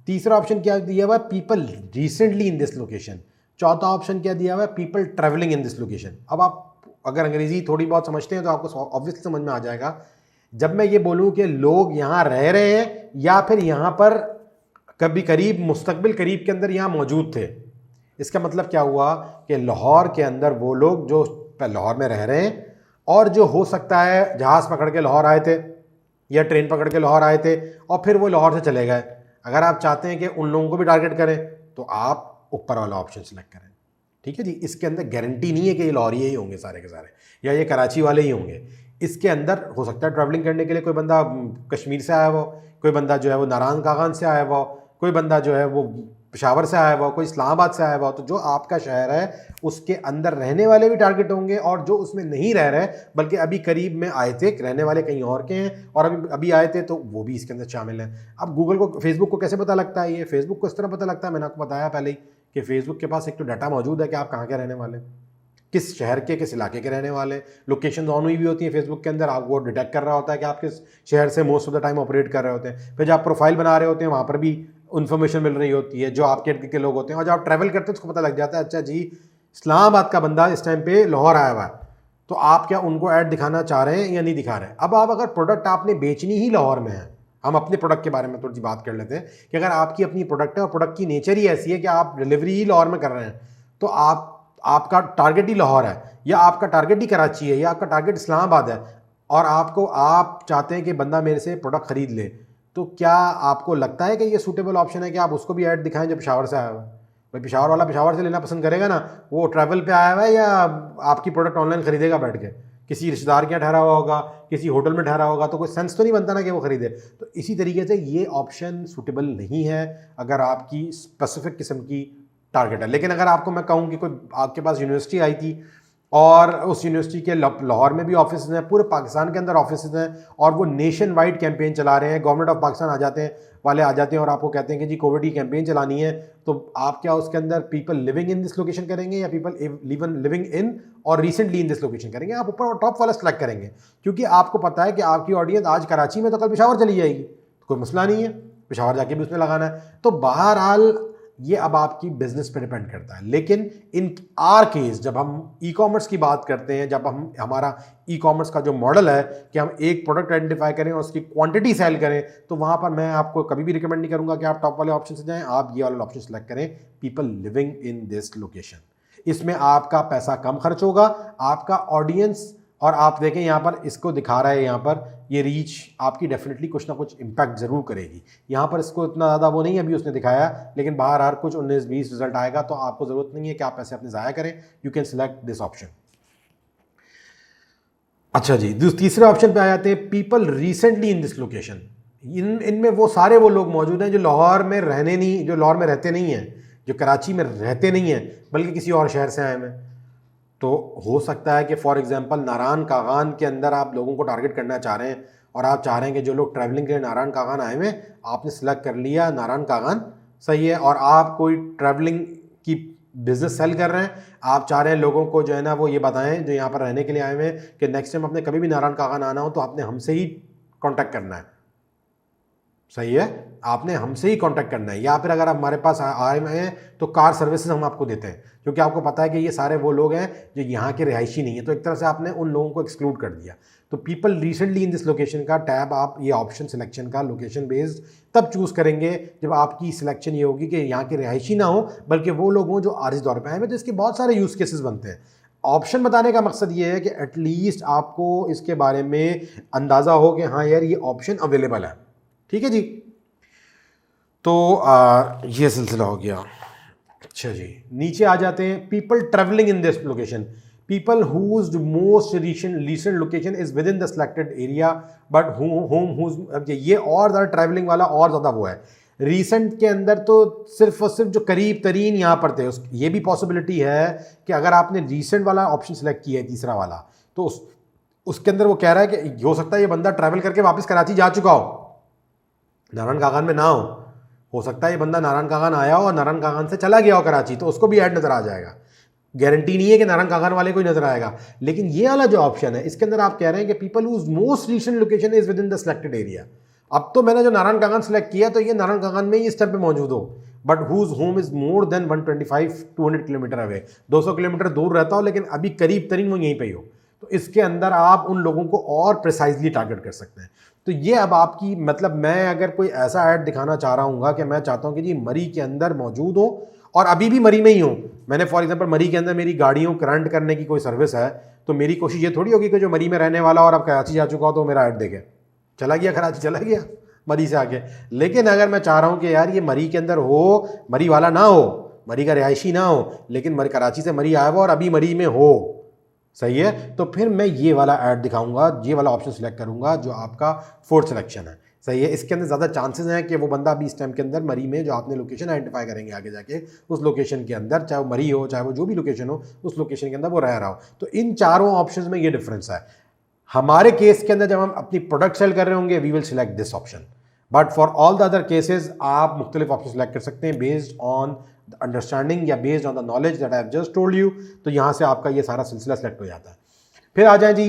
तीसरा ऑप्शन क्या दिया हुआ है, people recently in this location. चौथा ऑप्शन क्या दिया हुआ है, people travelling in this location. अब आप अगर अंग्रेजी थोड़ी बहुत समझते हैं तो आपको ऑब्वियसली समझ में आ जाएगा। जब मैं ये बोलूं कि लोग यहाँ रह रहे हैं या फिर यहाँ पर कभी करीब मुस्तकबिल करीब के अंदर यहाँ मौजूद थे, इसका मतलब क्या हुआ कि लाहौर के अंदर वो लोग जो लाहौर में रह रहे हैं और जो हो सकता है जहाज़ पकड़ के लाहौर आए थे या ट्रेन पकड़ के लाहौर आए थे और फिर वो लाहौर से चले गए। अगर आप चाहते हैं कि उन लोगों को भी टारगेट करें तो आप ऊपर वाला ऑप्शन सेलेक्ट करें। ठीक है जी। इसके अंदर गारंटी नहीं है कि ये लाहौरी ही होंगे सारे के सारे या ये कराची वाले ही होंगे। इसके अंदर हो सकता है ट्रैवलिंग करने के लिए कोई बंदा कश्मीर से आया हुआ, कोई बंदा जो है वो नारायण कागान से आया हुआ, कोई बंदा जो है वो पेशावर से आया हुआ, कोई इस्लामाबाद से आया हुआ। तो जो आपका शहर है उसके अंदर रहने वाले भी टारगेट होंगे, और जो उसमें नहीं रह रहे बल्कि अभी करीब में आए थे, रहने वाले कहीं और के हैं और अभी आए थे, तो वो भी इसके अंदर शामिल हैं। अब गूगल को फेसबुक को कैसे पता लगता है, ये फेसबुक को इस तरह पता लगता है, मैंने आपको बताया पहले ही कि फेसबुक के पास एक तो डाटा मौजूद है कि आप कहाँ के रहने वाले, किस शहर के किस इलाके के रहने वाले। लोकेशन ऑन हुई भी होती है फेसबुक के अंदर, आप वो डिटेक्ट कर रहा होता है कि आप किस शहर से most of the time operate कर रहे होते हैं। फिर जब आप प्रोफाइल बना रहे होते हैं वहाँ पर भी इन्फॉर्मेशन मिल रही होती है जो आपके इर्द के लोग होते हैं, और जब आप ट्रैवल करते हैं उसको पता लग जाता है अच्छा जी इस्लामाबाद का बंदा इस टाइम पे लाहौर आया हुआ है, तो आप क्या उनको ऐड दिखाना चाह रहे हैं या नहीं दिखा रहे हैं। अब आप अगर प्रोडक्ट आपने बेचनी ही लाहौर में है, हम अपने प्रोडक्ट के बारे में थोड़ी सी बात कर लेते हैं कि अगर आपकी अपनी प्रोडक्ट है और प्रोडक्ट की नेचर ही ऐसी है कि आप डिलीवरी ही लाहौर में कर रहे हैं, तो आपका टारगेट ही लाहौर है या आपका टारगेट ही कराची है या आपका टारगेट इस्लामाबाद है, और आप चाहते हैं कि बंदा मेरे से प्रोडक्ट खरीद ले, तो क्या आपको लगता है कि ये सूटेबल ऑप्शन है कि आप उसको भी ऐड दिखाएं जो पेशावर से आया हुआ है। भाई पेशावर वाला पेशावर से लेना पसंद करेगा ना, वो ट्रैवल पे आया हुआ है या आपकी प्रोडक्ट ऑनलाइन खरीदेगा बैठ के, किसी रिश्तेदार के यहाँ ठहरा हुआ होगा, किसी होटल में ठहरा होगा, तो कोई सेंस तो नहीं बनता ना कि वो खरीदे। तो इसी तरीके से ये ऑप्शन सूटेबल नहीं है अगर आपकी स्पेसिफिक किस्म की टारगेट है। लेकिन अगर आपको मैं कहूँ कि कोई आपके पास यूनिवर्सिटी आई थी और उस यूनिवर्सिटी के लाहौर में भी ऑफिस हैं, पूरे पाकिस्तान के अंदर ऑफिस हैं, और वो नेशन वाइड कैंपेन चला रहे हैं, गवर्नमेंट ऑफ पाकिस्तान आ जाते हैं और आपको कहते हैं कि जी कोविड की कैंपेन चलानी है, तो आप क्या उसके अंदर people living in this location करेंगे या people living in or recently in this location करेंगे। आप ऊपर और टॉप वाला सेलेक्ट करेंगे, क्योंकि आपको पता है कि आपकी ऑडियंस आज कराची में तो कल पेशावर चली जाएगी, तो कोई मसला नहीं है, पेशावर जाके भी उसमें लगाना है। तो बहरहाल ये अब आपकी बिजनेस पे डिपेंड करता है। लेकिन इन आर केस जब हम ई कॉमर्स की बात करते हैं, जब हम हमारा ई कॉमर्स का जो मॉडल है कि हम एक प्रोडक्ट आइडेंटिफाई करें और उसकी क्वांटिटी सेल करें, तो वहाँ पर मैं आपको कभी भी रिकमेंड नहीं करूँगा कि आप टॉप वाले ऑप्शन से जाएं। आप ये वाला ऑप्शन सेलेक्ट करें, people living in this location. इसमें आपका पैसा कम खर्च होगा, आपका ऑडियंस और आप देखें यहाँ पर इसको दिखा रहा है, यहाँ पर ये रीच आपकी डेफिनेटली कुछ ना कुछ इम्पैक्ट ज़रूर करेगी। यहाँ पर इसको इतना ज़्यादा वो नहीं अभी उसने दिखाया, लेकिन बाहर हर कुछ 19-20 रिजल्ट आएगा, तो आपको ज़रूरत नहीं है कि आप पैसे अपने ज़ाया करें। You can select this option. अच्छा जी, तीसरे ऑप्शन पे आ जाते हैं, people recently in this location. इनमें वो सारे वो लोग मौजूद हैं जो लाहौर में रहते नहीं हैं, जो कराची में रहते नहीं हैं, बल्कि किसी और शहर से आए हैं। तो हो सकता है कि फॉर एग्जांपल नारायण कागान के अंदर आप लोगों को टारगेट करना चाह रहे हैं, और आप चाह रहे हैं कि जो लोग ट्रैवलिंग के लिए नारायण कागान आए हुए, आपने सेलेक्ट कर लिया नारायण कागान, सही है, और आप कोई ट्रैवलिंग की बिजनेस सेल कर रहे हैं, आप चाह रहे हैं लोगों को जो है ना वो ये बताएं जो यहाँ पर रहने के लिए आए हुए हैं कि नेक्स्ट टाइम आपने कभी भी नारायण कागान आना हो तो आपने हमसे ही कांटेक्ट करना है, सही है, आपने हमसे ही कांटेक्ट करना है। या फिर अगर आप हमारे पास आए हुए हैं तो कार सर्विसेज हम आपको देते हैं, क्योंकि आपको पता है कि ये सारे वो लोग हैं जो यहाँ के रिहायशी नहीं है, तो एक तरह से आपने उन लोगों को एक्सक्लूड कर दिया। तो people recently in this location का टैब आप ये ऑप्शन सिलेक्शन का लोकेशन बेस्ड तब चूज़ करेंगे जब आपकी सिलेक्शन ये होगी कि यहाँ के रिहायशी ना हो, बल्कि वो लोग हों जो आर्जी तौर पर आए हैं। तो इसके बहुत सारे यूज़ केसेस बनते हैं। ऑप्शन बताने का मकसद ये है कि एटलीस्ट आपको इसके बारे में अंदाज़ा हो कि हाँ यार ये ऑप्शन अवेलेबल है, ठीक है जी। तो ये सिलसिला हो गया। अच्छा जी, नीचे आ जाते हैं, people travelling in this location, people whose most recent location is within the selected area but home ये और ज़्यादा ट्रैवलिंग वाला और ज़्यादा वो है। रीसेंट के अंदर तो सिर्फ और सिर्फ जो करीब तरीन यहाँ पर थे, ये भी पॉसिबिलिटी है कि अगर आपने रीसेंट वाला ऑप्शन सेलेक्ट किया है तीसरा वाला, तो उसके अंदर वो कह रहा है कि हो सकता है ये बंदा ट्रैवल करके वापस कराची जा चुका हो, नारायण कागान में ना हो सकता है ये बंदा नारायण कागान आया हो और नारायण कागान से चला गया हो कराची, तो उसको भी ऐड नज़र आ जाएगा। गारंटी नहीं है कि नारायण कागान वाले को ही नजर आएगा, लेकिन ये वाला जो ऑप्शन है इसके अंदर आप कह रहे हैं कि people whose most recent location is within the selected area. अब तो मैंने जो नारायण कागान सेलेक्ट किया तो ये नारायण कागान में ही इस टाइम पे मौजूद हो, but whose home is more than 125-200 kilometre away, 200 kilometre दूर रहता हो लेकिन अभी करीब तरीन वो यहीं पे ही हो, तो इसके अंदर आप उन लोगों को और प्रिसाइजली टारगेट कर सकते हैं। तो ये अब आपकी मतलब मैं अगर कोई ऐसा ऐड दिखाना चाह रहा हूँ कि मैं चाहता हूँ कि जी मरी के अंदर मौजूद हो और अभी भी मरी में ही हूँ, मैंने फॉर एग्जांपल मरी के अंदर मेरी गाड़ियों करंट करने की कोई सर्विस है, तो मेरी कोशिश ये थोड़ी होगी कि जो मरी में रहने वाला और अब कराची जा चुका हो तो मेरा ऐड देखे चला गया कराची, चला गया मरी से आके। लेकिन अगर मैं चाह रहा हूँ कि यार ये मरी के अंदर हो, मरी वाला ना हो, मरी का रिहायशी ना हो, लेकिन मरी कराची से मरी आया हुआ और अभी मरी में हो, सही है, तो फिर मैं ये वाला ऐड दिखाऊंगा, ये वाला ऑप्शन सेलेक्ट करूंगा जो आपका फोर्थ सिलेक्शन है, सही है। इसके अंदर ज़्यादा चांसेस हैं कि वो बंदा अभी इस टाइम के अंदर मरी में जो आपने लोकेशन आइडेंटिफाई करेंगे आगे जाके उस लोकेशन के अंदर, चाहे वो मरी हो चाहे वो जो भी लोकेशन हो, उस लोकेशन के अंदर वो रह रहा हो। तो इन चारों ऑप्शंस में ये डिफरेंस है। हमारे केस के अंदर जब हम अपनी प्रोडक्ट सेल कर रहे होंगे we will select this option, but for all the other cases आप मुख्तलिफ ऑप्शन सेलेक्ट कर सकते हैं बेस्ड ऑन अंडरस्टैंडिंग या based on the knowledge that I have just told you. तो यहाँ से आपका ये सारा सिलसिला सेलेक्ट हो जाता है। फिर आ जाए जी,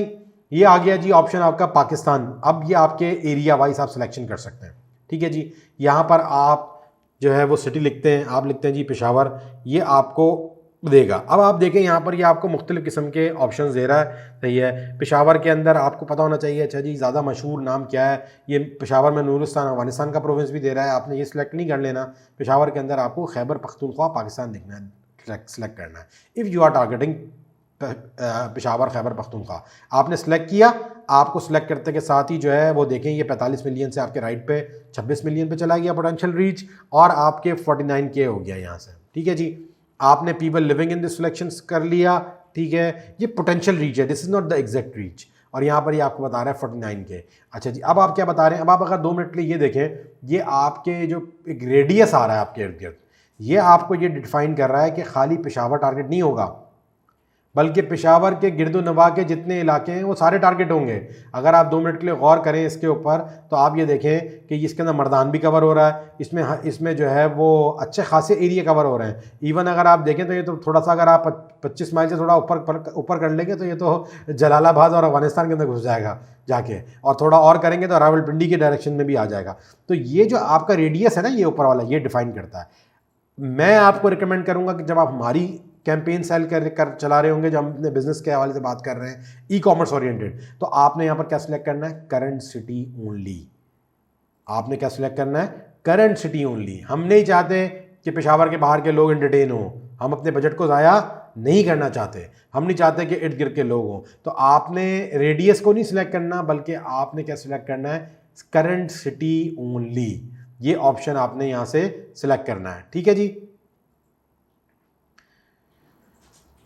ये आ गया जी ऑप्शन आपका पाकिस्तान। अब ये आपके एरिया वाइज आप सिलेक्शन कर सकते हैं, ठीक है जी। यहाँ पर आप जो है वो सिटी लिखते हैं, आप लिखते हैं जी पेशावर, ये आपको देगा। अब आप देखें यहाँ पर ये आपको मुख्तलिफ किस्म के ऑप्शंस दे रहा है, सही है। पेशावर के अंदर आपको पता होना चाहिए, अच्छा जी ज़्यादा मशहूर नाम क्या है, ये पेशावर में नूरिस्तान अफगानिस्तान का प्रोविंस भी दे रहा है, आपने ये सिलेक्ट नहीं कर लेना। पेशावर के अंदर आपको खैबर पख्तूनख्वा पाकिस्तान लिखना है, सेलेक्ट करना है। If you are targeting Peshawar Khyber Pakhtunkhwa, आपने सेलेक्ट किया, आपको सेलेक्ट करते के साथ ही जो है वो देखें ये 45 मिलियन से आपके राइट पे 26 मिलियन पे चला गया पोटेंशियल रीच, और आपके 49K हो गया यहाँ से, ठीक है जी। आपने people living in this selections कर लिया, ठीक है, ये पोटेंशियल रीच है, this is not the exact reach, और यहाँ पर ये आपको बता रहा है 49K। अच्छा जी, अब आप क्या बता रहे हैं, अब आप अगर 2 मिनट के लिए ये देखें, ये आपके जो एक रेडियस आ रहा है आपके इर्द गिर्द, ये आपको ये डिफाइन कर रहा है कि खाली पेशावर टारगेट नहीं होगा, बल्कि पेशावर के गिरदो नवा के जितने इलाके हैं वो सारे टारगेट होंगे। अगर आप 2 मिनट के लिए गौर करें इसके ऊपर, तो आप ये देखें कि इसके अंदर मर्दान भी कवर हो रहा है, इसमें जो है वो अच्छे खासे एरिया कवर हो रहे हैं। इवन अगर आप देखें तो ये तो थोड़ा सा अगर आप 25 माइल से थोड़ा ऊपर कर लेंगे तो ये तो जलालाबाद और अफगानिस्तान के अंदर घुस जाएगा जाके, और थोड़ा और करेंगे तो रावलपिंडी के डायरेक्शन में भी आ जाएगा। तो ये जो आपका रेडियस है ना, ये ऊपर वाला, ये डिफाइन करता है। मैं आपको रिकमेंड करूँगा कि जब आप हमारी कैंपेन सेल कर चला रहे होंगे, जो हम अपने बिजनेस के हवाले से बात कर रहे हैं ई कॉमर्स ओरिएंटेड, तो आपने यहाँ पर क्या सिलेक्ट करना है, करंट सिटी ओनली। आपने क्या सिलेक्ट करना है, करंट सिटी ओनली। हम नहीं चाहते कि पेशावर के बाहर के लोग एंटरटेन हो, हम अपने बजट को ज़ाया नहीं करना चाहते, हम नहीं चाहते कि इर्द गिर्द के लोग हों, तो आपने रेडियस को नहीं सिलेक्ट करना, बल्कि आपने क्या सिलेक्ट करना है, करंट सिटी ओनली। ये ऑप्शन आपने यहां से सिलेक्ट करना है, ठीक है जी।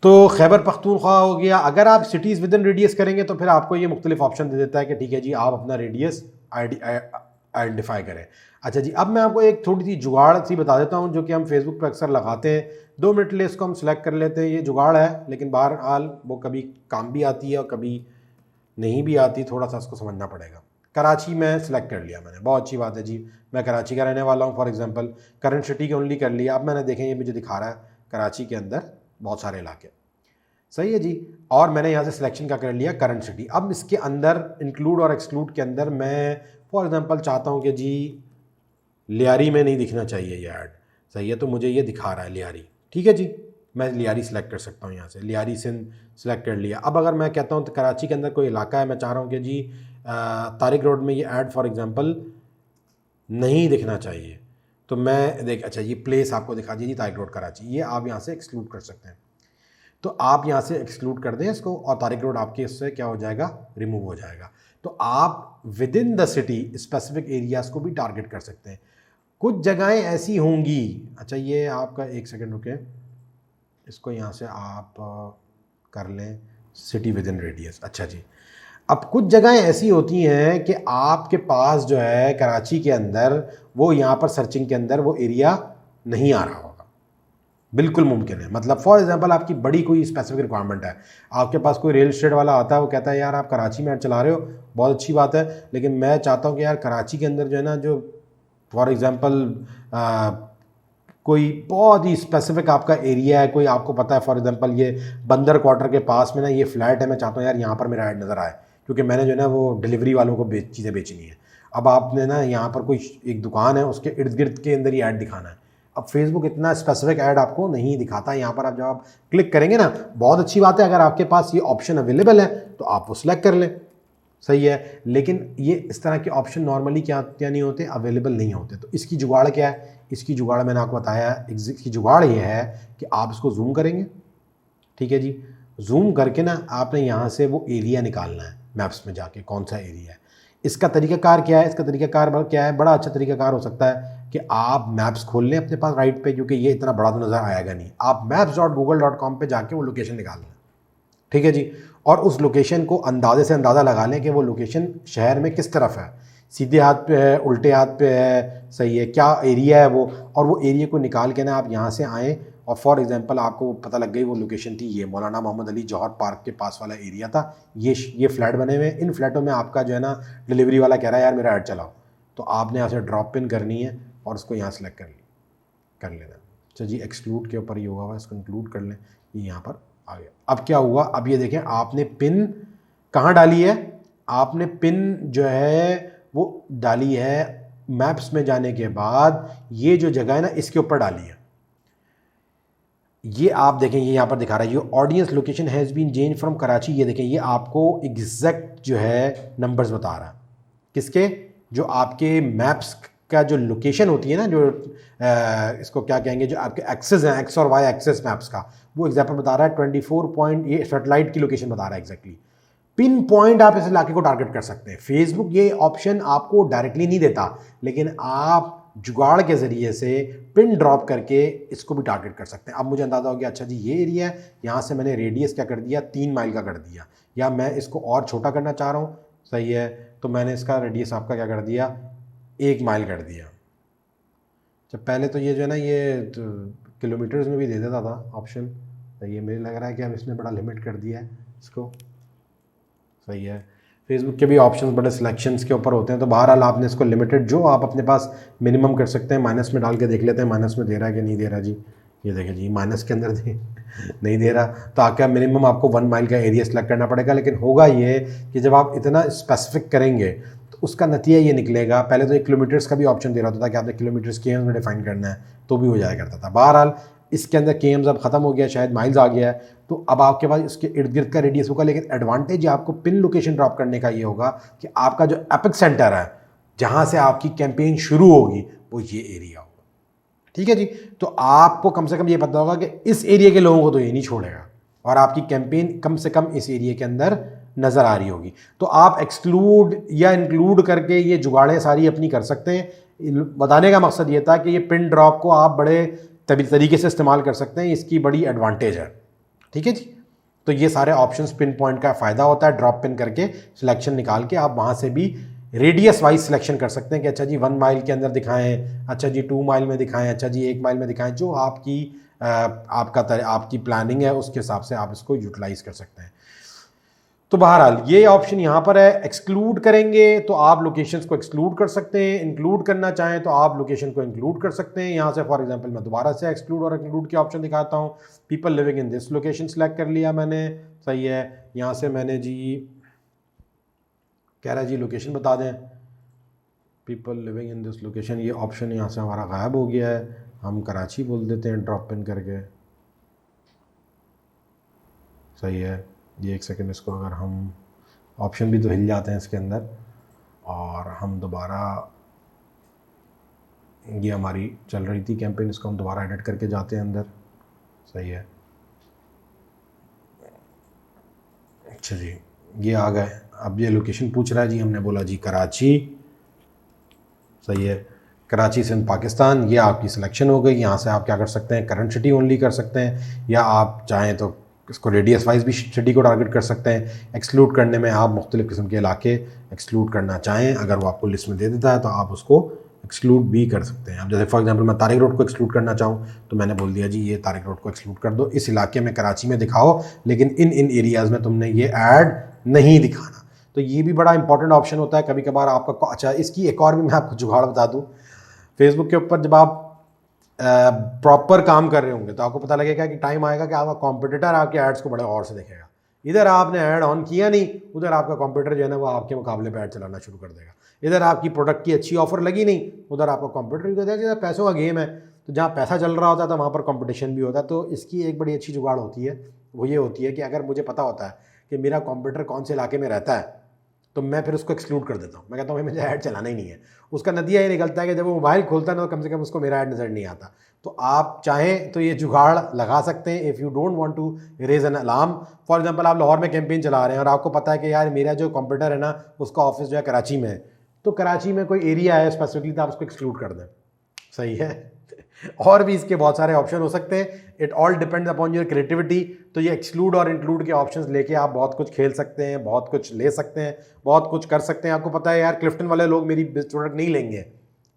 तो खैबर पख्तूनख्वा हो गया। अगर आप सिटीज़ विद इन रेडियस करेंगे तो फिर आपको ये मुख्तलिफ ऑप्शन दे देता है कि ठीक है जी, आप अपना रेडियस आइडेंटिफाई करें। अच्छा जी, अब मैं आपको एक थोड़ी सी जुगाड़ सी बता देता हूँ जो कि हम फेसबुक पर अक्सर लगाते हैं। 2 मिनट लिए इसको हम सिलेक्ट कर लेते हैं। ये जुगाड़ है, लेकिन बहरहाल वो कभी काम भी आती है और कभी नहीं भी आती, थोड़ा सा इसको समझना पड़ेगा। कराची में सिलेक्ट कर लिया मैंने, बहुत अच्छी बात है जी, मैं कराची का रहने वाला हूँ फॉर एग्जांपल, करंट सिटी के ओनली कर लिया। अब मैंने देखें ये मुझे दिखा रहा है कराची के अंदर बहुत सारे इलाके, सही है जी। और मैंने यहाँ से सिलेक्शन का कर लिया करंट सिटी। अब इसके अंदर इंक्लूड और एक्सक्लूड के अंदर मैं फॉर एग्जांपल चाहता हूँ कि जी लियारी में नहीं दिखना चाहिए ये ऐड, सही है, तो मुझे ये दिखा रहा है लियारी, ठीक है जी, मैं लियारी सिलेक्ट कर सकता हूँ यहाँ से, लियारी सिंध सिलेक्ट कर लिया। अब अगर मैं कहता हूँ तो कराची के अंदर कोई इलाका है, मैं चाह रहा हूँ कि जी तारिक रोड में ये ऐड फॉर एग्जांपल नहीं दिखना चाहिए, तो मैं देख, अच्छा ये प्लेस आपको दिखा दीजिए तारिक रोड कराची, ये आप यहाँ से एक्सक्लूड कर सकते हैं। तो आप यहाँ से एक्सक्लूड कर दें इसको और तारिक रोड आपके इससे क्या हो जाएगा, रिमूव हो जाएगा। तो आप with in the city specific areas को भी टारगेट कर सकते हैं। कुछ जगहें ऐसी होंगी, अच्छा ये आपका एक सेकंड रुके, इसको यहाँ से आप कर लें सिटी विद इन रेडियस। अच्छा जी, अब कुछ जगहें ऐसी होती हैं कि आपके पास जो है कराची के अंदर वो यहाँ पर सर्चिंग के अंदर वो एरिया नहीं आ रहा होगा, बिल्कुल मुमकिन है। मतलब फॉर एग्जांपल आपकी बड़ी कोई स्पेसिफिक रिक्वायरमेंट है, आपके पास कोई रियल एस्टेट वाला आता है, वो कहता है यार आप कराची में ऐड चला रहे हो, बहुत अच्छी बात है, लेकिन मैं चाहता हूँ कि यार कराची के अंदर जो है ना, जो फॉर एग्जांपल कोई बहुत ही स्पेसिफिक आपका एरिया है, कोई आपको पता है फॉर एग्जांपल ये बंदर क्वार्टर के पास में ना ये फ्लैट है, मैं चाहता हूँ यार यहाँ पर मेरा ऐड नज़र आए, क्योंकि मैंने जो है ना वो डिलीवरी वालों को चीज़ें बेचनी है। अब आपने ना यहाँ पर कोई एक दुकान है, उसके इर्द गिर्द के अंदर ही ऐड दिखाना है। अब फेसबुक इतना स्पेसिफिक ऐड आपको नहीं दिखाता। यहाँ पर आप जब आप क्लिक करेंगे ना, बहुत अच्छी बात है, अगर आपके पास ये ऑप्शन अवेलेबल है तो आप वो सिलेक्ट कर लें, सही है, लेकिन ये इस तरह के ऑप्शन नॉर्मली क्या नहीं होते, अवेलेबल नहीं होते। तो इसकी जुगाड़ क्या है, इसकी जुगाड़ मैंने आपको बताया, इसकी जुगाड़ ये है कि आप इसको जूम करेंगे, ठीक है जी, जूम करके ना आपने यहाँ से वो एरिया निकालना है मैप्स में जाके, कौन सा एरिया है। इसका तरीकाकार क्या है, इसका तरीकाकार क्या है, बड़ा अच्छा तरीकाकार हो सकता है कि आप मैप्स खोल लें अपने पास राइट पे, क्योंकि ये इतना बड़ा तो नज़र आएगा नहीं, आप maps.google.com पे जाके वो लोकेशन निकाल लें, ठीक है जी, और उस लोकेशन को अंदाजे से अंदाज़ा लगा लें कि वो लोकेशन शहर में किस तरफ है, सीधे हाथ पे है, उल्टे हाथ पे है, सही है, क्या एरिया है वो, और वो एरिया को निकाल के ना आप यहाँ से आएँ और फॉर एग्जांपल आपको पता लग गई वो लोकेशन थी, ये मौलाना मोहम्मद अली जौहर पार्क के पास वाला एरिया था, ये फ्लैट बने हुए, इन फ्लैटों में आपका जो है ना डिलीवरी वाला कह रहा है यार मेरा ऐड चलाओ, तो आपने यहाँ से ड्रॉप पिन करनी है और उसको यहाँ सेलेक्ट कर लेना। अच्छा जी, एक्सक्लूड के ऊपर ये हुआ हुआ, इसको इंक्लूड कर लें, ये यहाँ पर आ गया। अब क्या हुआ, अब ये देखें आपने पिन कहाँ डाली है, आपने पिन जो है वो डाली है मैप्स में जाने के बाद, ये जो जगह है ना इसके ऊपर डाली है। ये आप देखें, ये यहाँ पर दिखा रहा है, ये audience location has been change from Karachi, ये देखें ये आपको एग्जैक्ट जो है नंबर्स बता रहा है, किसके, जो आपके मैप्स का जो लोकेशन होती है ना, जो इसको क्या कहेंगे, जो आपके एक्सेस हैं, एक्स और वाई एक्सेस मैप्स का, वो एग्जाम्पल बता रहा है 24 ये सेटेलाइट की लोकेशन बता रहा है एग्जैक्टली। पिन पॉइंट आप इस इलाके को टारगेट कर सकते हैं। फेसबुक ये ऑप्शन आपको डायरेक्टली नहीं देता, लेकिन आप जुगाड़ के ज़रिए से पिन ड्रॉप करके इसको भी टारगेट कर सकते हैं। अब मुझे अंदाज़ा हो गया, अच्छा जी ये एरिया है, यहाँ से मैंने रेडियस क्या कर दिया, 3 माइल का कर दिया, या मैं इसको और छोटा करना चाह रहा हूँ, सही है, तो मैंने इसका रेडियस आपका क्या कर दिया, 1 माइल कर दिया। जब पहले तो ये जो है ना ये तो किलोमीटर्स में भी दे देता था ऑप्शन, तो ये मुझे लग रहा है कि अब इसने बड़ा लिमिट कर दिया है इसको, सही है। फेसबुक के भी ऑप्शंस बड़े सिलेक्शंस के ऊपर होते हैं, तो बहरहाल आपने इसको लिमिटेड जो आप अपने पास मिनिमम कर सकते हैं, माइनस में डाल के देख लेते हैं माइनस में दे रहा है कि नहीं दे रहा जी, ये देखें जी माइनस के अंदर नहीं दे रहा, तो आके मिनिमम आपको 1 माइल का एरिया सेलेक्ट करना पड़ेगा। लेकिन होगा ये कि जब आप इतना स्पेसिफिक करेंगे तो उसका नतीजा ये निकलेगा, पहले तो 1 किलोमीटर्स का भी ऑप्शन दे रहा होता था कि आपने किलोमीटर्स के में डिफाइन करना है, तो भी हो जाया करता था। बहरहाल इसके अंदर के अब ख़त्म हो गया, शायद माइल्स आ गया है, तो अब आपके पास इसके इर्द गिर्द का रेडियस होगा। लेकिन एडवांटेज आपको पिन लोकेशन ड्रॉप करने का ये होगा कि आपका जो एपिक सेंटर है, जहाँ से आपकी कैंपेन शुरू होगी, वो ये एरिया होगा। ठीक है जी। तो आपको कम से कम ये पता होगा कि इस एरिया के लोगों को तो ये नहीं छोड़ेगा, और आपकी कैंपेन कम से कम इस एरिया के अंदर नज़र आ रही होगी। तो आप एक्सक्लूड या इंक्लूड करके ये जुगाड़ें सारी अपनी कर सकते हैं। बताने का मकसद ये था कि ये पिन ड्रॉप को आप बड़े तरीके से इस्तेमाल कर सकते हैं, इसकी बड़ी एडवांटेज है। ठीक है जी। तो ये सारे ऑप्शंस पिन पॉइंट का फ़ायदा होता है, ड्रॉप पिन करके सिलेक्शन निकाल के आप वहाँ से भी रेडियस वाइज सिलेक्शन कर सकते हैं कि अच्छा जी 1 माइल के अंदर दिखाएं, अच्छा जी 2 माइल में दिखाएं, अच्छा जी 1 माइल में दिखाएं। जो आपकी प्लानिंग है उसके हिसाब से आप इसको यूटिलाइज कर सकते हैं। तो बहरहाल ये ऑप्शन यहाँ पर है। एक्सक्लूड करेंगे तो आप लोकेशंस को एक्सक्लूड कर सकते हैं, इंक्लूड करना चाहें तो आप लोकेशन को इंक्लूड कर सकते हैं। यहाँ से फॉर एग्जांपल मैं दोबारा से एक्सक्लूड और इंक्लूड के ऑप्शन दिखाता हूँ। People living in this location select कर लिया मैंने, सही है। यहाँ से मैंने जी कह रहा है जी लोकेशन बता दें, people living in this location, ये ऑप्शन यहाँ से हमारा गायब हो गया है। हम कराची बोल देते हैं ड्रॉप पिन करके, सही है। ये एक सेकंड, इसको अगर हम ऑप्शन भी तो हिल जाते हैं इसके अंदर, और हम दोबारा, ये हमारी चल रही थी कैंपेन, इसको हम दोबारा एडिट करके जाते हैं अंदर, सही है। अच्छा जी ये आ गए। अब ये लोकेशन पूछ रहा है जी, हमने बोला जी कराची, सही है। कराची सिंध पाकिस्तान, ये आपकी सिलेक्शन हो गई। यहाँ से आप क्या कर सकते हैं, करंट सिटी ओनली कर सकते हैं, या आप चाहें तो इसको रेडियस वाइज भी सिटी को टारगेट कर सकते हैं। एक्सक्लूड करने में आप मुख्तलिफ़ किस्म के इलाके एक्सक्लूड करना चाहें, अगर वो आपको लिस्ट में दे देता है तो आप उसको एक्सक्लूड भी कर सकते हैं। अब जैसे फॉर एग्जांपल मैं तारिक रोड को एक्सक्लूड करना चाहूँ तो मैंने बोल दिया जी ये तारिक रोड को एक्सक्लूड कर दो, इस इलाके में कराची में दिखाओ, लेकिन इन एरियाज़ में तुमने ये ऐड नहीं दिखाना। तो ये भी बड़ा इंपॉर्टेंट ऑप्शन होता है कभी कभार आपका। अच्छा इसकी एक और भी मैं आपको जुगाड़ बता दूँ, फेसबुक के ऊपर जब आप प्रॉपर काम कर रहे होंगे तो आपको पता लगेगा कि टाइम आएगा कि आपका कॉम्पिटिटर आपके एड्स को बड़े गौर से देखेगा। इधर आपने ऐड ऑन किया नहीं, उधर आपका कॉम्पिटिटर जो है ना वो आपके मुकाबले पे ऐड चलाना शुरू कर देगा। इधर आपकी प्रोडक्ट की अच्छी ऑफर लगी नहीं, उधर आपका कॉम्पिटिटर को देगा। पैसों का गेम है, तो जहाँ पैसा चल रहा होता है तो वहाँ पर कॉम्पिटिशन भी होता है। तो इसकी एक बड़ी अच्छी जुगाड़ होती है, वो ये होती है कि अगर मुझे पता होता है कि मेरा कॉम्पिटिटर कौन से इलाके में रहता है तो मैं फिर उसको एक्सक्लूड कर देता हूँ। मैं कहता हूँ भाई मुझे ऐड चलाना ही नहीं है। उसका नतीजा ये निकलता है कि जब वो मोबाइल खोलता है ना तो कम से कम उसको मेरा ऐड नज़र नहीं आता। तो आप चाहें तो ये जुगाड़ लगा सकते हैं if you don't want to raise an alarm. For example आप लाहौर में कैंपेन चला रहे हैं और आपको पता है कि यार मेरा जो कॉम्पिटिटर है ना उसका ऑफिस जो है कराची में है, तो कराची में कोई एरिया है स्पेसिफिकली तो आप उसको एक्सक्लूड कर दें, सही है। और भी इसके बहुत सारे ऑप्शन हो सकते हैं, it all depends upon your creativity. तो ये एक्सक्लूड और इंक्लूड के ऑप्शंस लेके आप बहुत कुछ खेल सकते हैं, बहुत कुछ ले सकते हैं, बहुत कुछ कर सकते हैं। आपको पता है यार क्लिफ्टन वाले लोग मेरी प्रोडक्ट नहीं लेंगे,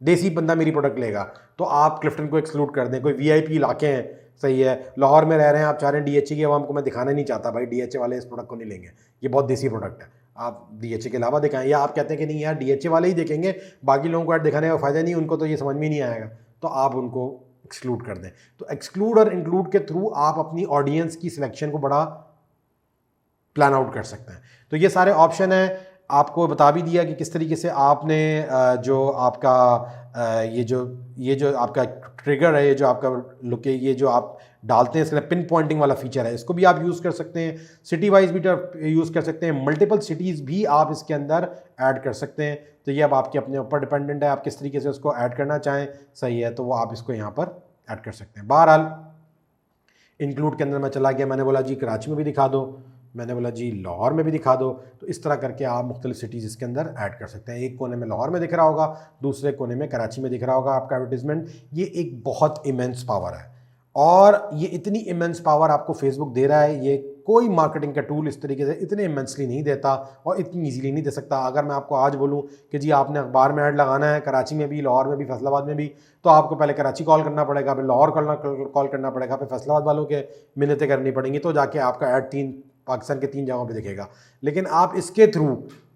देसी बंदा मेरी प्रोडक्ट लेगा, तो आप क्लिफ्टन को एक्सक्लूड कर दें। कोई वीआईपी इलाके हैं, सही है, लाहौर में रह रहे हैं, आप चाह रहे हैं डीएचए की आवाम को मैं दिखाना नहीं चाहता भाई डीएचए वाले इस प्रोडक्ट को नहीं लेंगे, ये बहुत देसी प्रोडक्ट है, आप डीएचए के अलावा दिखाएं। या आप कहते हैं कि नहीं यार डीएचए वाले ही देखेंगे, बाकी लोगों को ऐड दिखाने का फ़ायदा नहीं, उनको तो ये समझ में नहीं आएगा, तो आप उनको एक्सक्लूड कर दें। तो एक्सक्लूड और इंक्लूड के थ्रू आप अपनी ऑडियंस की सिलेक्शन को बड़ा प्लान आउट कर सकते हैं। तो ये सारे ऑप्शन हैं, आपको बता भी दिया कि किस तरीके से आपने जो आपका ये जो आपका ट्रिगर है, ये जो आपका लुक है, ये जो आप डालते हैं इसके लिए पिन पॉइंटिंग वाला फीचर है, इसको भी आप यूज़ कर सकते हैं। सिटी वाइज भी यूज़ कर सकते हैं, मल्टीपल सिटीज़ भी आप इसके अंदर ऐड कर सकते हैं। तो ये अब आपके अपने ऊपर डिपेंडेंट है, आप किस तरीके से उसको ऐड करना चाहें, सही है, तो वो आप इसको यहाँ पर ऐड कर सकते हैं। बहरहाल इंक्लूड के अंदर मैं चला गया, मैंने बोला जी कराची में भी दिखा दो, मैंने बोला जी लाहौर में भी दिखा दो। तो इस तरह करके आप मुख्तलिफ सिटीज़ इसके अंदर ऐड कर सकते हैं। एक कोने में लाहौर में दिख रहा होगा, दूसरे कोने में कराची में दिख रहा होगा आपका एडवर्टीजमेंट। ये एक बहुत इमेंस पावर है, और ये इतनी इमेंस पावर आपको फेसबुक दे रहा है, ये कोई मार्केटिंग का टूल इस तरीके से इतने इमेंसली नहीं देता और इतनी ईजीली नहीं दे सकता। अगर मैं आपको आज बोलूँ कि जी आपने अखबार में ऐड लगाना है कराची में भी, लाहौर में भी, फैसलाबाद में भी, तो आपको पहले कराची कॉल करना पड़ेगा, फिर लाहौर कॉल करना पड़ेगा, फिर फैसलाबाद वालों के मिन्नतें करनी पड़ेंगी, तो जाके आपका ऐड पाकिस्तान के 3 जगहों पे दिखेगा। लेकिन आप इसके थ्रू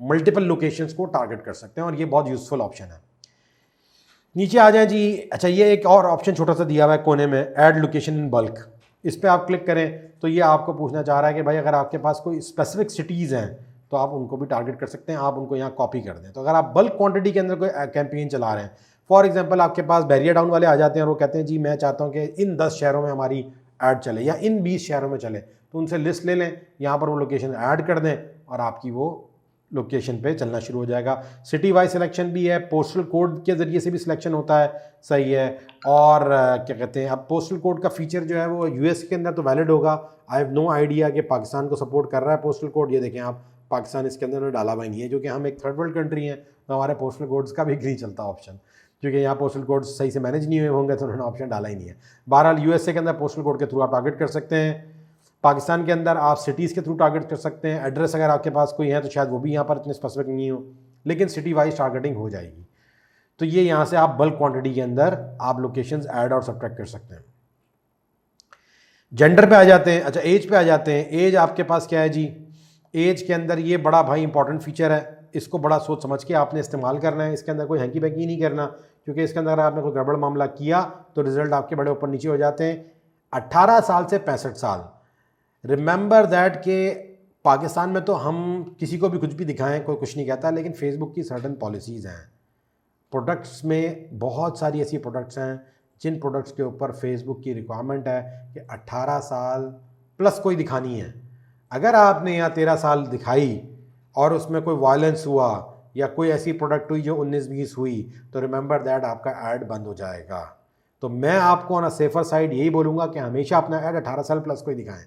मल्टीपल लोकेशंस को टारगेट कर सकते हैं, और ये बहुत यूज़फुल ऑप्शन है। नीचे आ जाए जी। अच्छा ये एक और ऑप्शन छोटा सा दिया हुआ है कोने में, ऐड लोकेशन इन बल्क। इस पर आप क्लिक करें तो ये आपको पूछना चाह रहा है कि भाई अगर आपके पास कोई स्पेसिफिक सिटीज़ हैं तो आप उनको भी टारगेट कर सकते हैं, आप उनको यहाँ कॉपी कर दें। तो अगर आप बल्क क्वांटिटी के अंदर कोई कैंपेन चला रहे हैं, फॉर एग्जांपल आपके पास बैरियर टाउन वाले आ जाते हैं और वो कहते हैं जी मैं चाहता हूँ कि इन 10 शहरों में हमारी ऐड चले या इन 20 शहरों में चले, तो उनसे लिस्ट ले लें, यहाँ पर वो लोकेशन ऐड कर दें और आपकी वो लोकेशन पे चलना शुरू हो जाएगा। सिटी वाइज सिलेक्शन भी है, पोस्टल कोड के ज़रिए से भी सिलेक्शन होता है, सही है। और क्या कहते हैं, अब पोस्टल कोड का फीचर जो है वो यूएस के अंदर तो वैलिड होगा। आई हैव नो आइडिया कि पाकिस्तान को सपोर्ट कर रहा है पोस्टल कोड। ये देखें आप, पाकिस्तान इसके अंदर डाला हुआ नहीं है, जो कि हम एक थर्ड वर्ल्ड कंट्री हैं, तो हमारे पोस्टल कोड्स का भी नहीं चलता ऑप्शन, क्योंकि यहाँ पोस्टल कोड सही से मैनेज नहीं हुए होंगे, तो उन्होंने ऑप्शन डाला ही नहीं है। बहरहाल यूएसए के अंदर पोस्टल कोड के थ्रू आप टारगेट कर सकते हैं। पाकिस्तान के अंदर आप सिटीज़ के थ्रू टारगेट कर सकते हैं। एड्रेस अगर आपके पास कोई है तो शायद वो भी यहाँ पर इतने स्पेसिफिक नहीं हो, लेकिन सिटी वाइज टारगेटिंग हो जाएगी। तो ये यहाँ से आप बल्क क्वांटिटी के अंदर आप लोकेशंस ऐड और सब्ट्रैक्ट कर सकते हैं। जेंडर पे आ जाते हैं, अच्छा एज पे आ जाते हैं। एज आपके पास क्या है जी, एज के अंदर ये बड़ा भाई इंपॉर्टेंट फीचर है, इसको बड़ा सोच समझ के आपने इस्तेमाल करना है। इसके अंदर कोई हैंकी पैंकी नहीं करना, क्योंकि इसके अंदर अगर आपने कोई गड़बड़ मामला किया तो रिजल्ट आपके बड़े ऊपर नीचे हो जाते हैं। 18 साल से 65 साल। रिमेंबर दैट के पाकिस्तान में तो हम किसी को भी कुछ भी दिखाएं, कोई कुछ नहीं कहता, लेकिन फेसबुक की सर्टन पॉलिसीज़ हैं। प्रोडक्ट्स में बहुत सारी ऐसी प्रोडक्ट्स हैं जिन प्रोडक्ट्स के ऊपर फेसबुक की रिक्वायरमेंट है कि 18 साल प्लस कोई दिखानी है। अगर आपने यहाँ 13 साल दिखाई और उसमें कोई वायलेंस हुआ या कोई ऐसी प्रोडक्ट हुई जो 19-20 हुई, तो रिमेंबर दैट आपका ऐड बंद हो जाएगा। तो मैं आपको ऑन अ सेफर साइड यही बोलूँगा कि हमेशा अपना ऐड 18 साल प्लस कोई दिखाएं,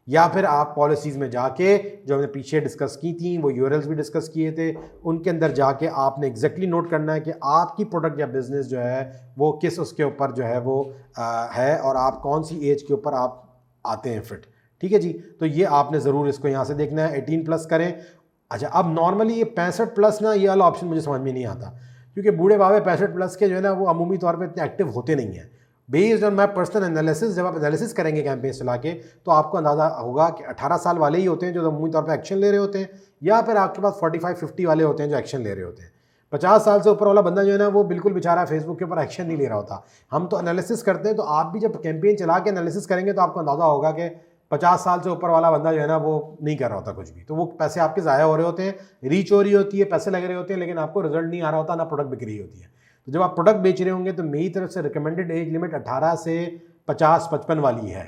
या फिर आप पॉलिसीज़ में जाके जो हमने पीछे डिस्कस की थी, वो यूआरएल्स भी डिस्कस किए थे, उनके अंदर जाके आपने एग्जैक्टली नोट करना है कि आपकी प्रोडक्ट या बिजनेस जो है वो किस उसके ऊपर जो है वो है, और आप कौन सी एज के ऊपर आप आते हैं फिट। ठीक है जी, तो ये आपने ज़रूर इसको यहाँ से देखना है, 18 प्लस करें। अच्छा, अब नॉर्मली ये 65 प्लस ना, ये वाला ऑप्शन मुझे समझ में नहीं आता, क्योंकि बूढ़े बाबे 65 प्लस के जो है ना वो अमूमी तौर पे इतने एक्टिव होते नहीं हैं। Based on my personal analysis, जब आप एनालिसिस करेंगे कैंपेन चला के, तो आपको अंदाज़ा होगा कि 18 साल वाले ही होते हैं जो अमूमी तौर पे एक्शन ले रहे होते हैं, या फिर आपके पास 45-50 वाले होते हैं जो एक्शन ले रहे होते हैं। 50 साल से ऊपर वाला बंदा जो है ना वो बिल्कुल बेचारा फेसबुक के ऊपर एक्शन नहीं ले रहा होता। हम तो एनालिसिस करते हैं, तो आप भी जब कैंपेन चला के एनालिसिस करेंगे तो आपको अंदाज़ा होगा कि 50 साल से ऊपर वाला बंदा जो है ना वो नहीं कर रहा होता कुछ भी, तो वो पैसे आपके ज़ाया हो रहे होते हैं, रीच हो रही होती है, पैसे लग रहे होते हैं, लेकिन आपको रिजल्ट नहीं आ रहा होता, ना प्रोडक्ट बिक रही होती है। तो जब आप प्रोडक्ट बेच रहे होंगे तो मेरी तरफ से रिकमेंडेड एज लिमिट 18 से 50-55 वाली है।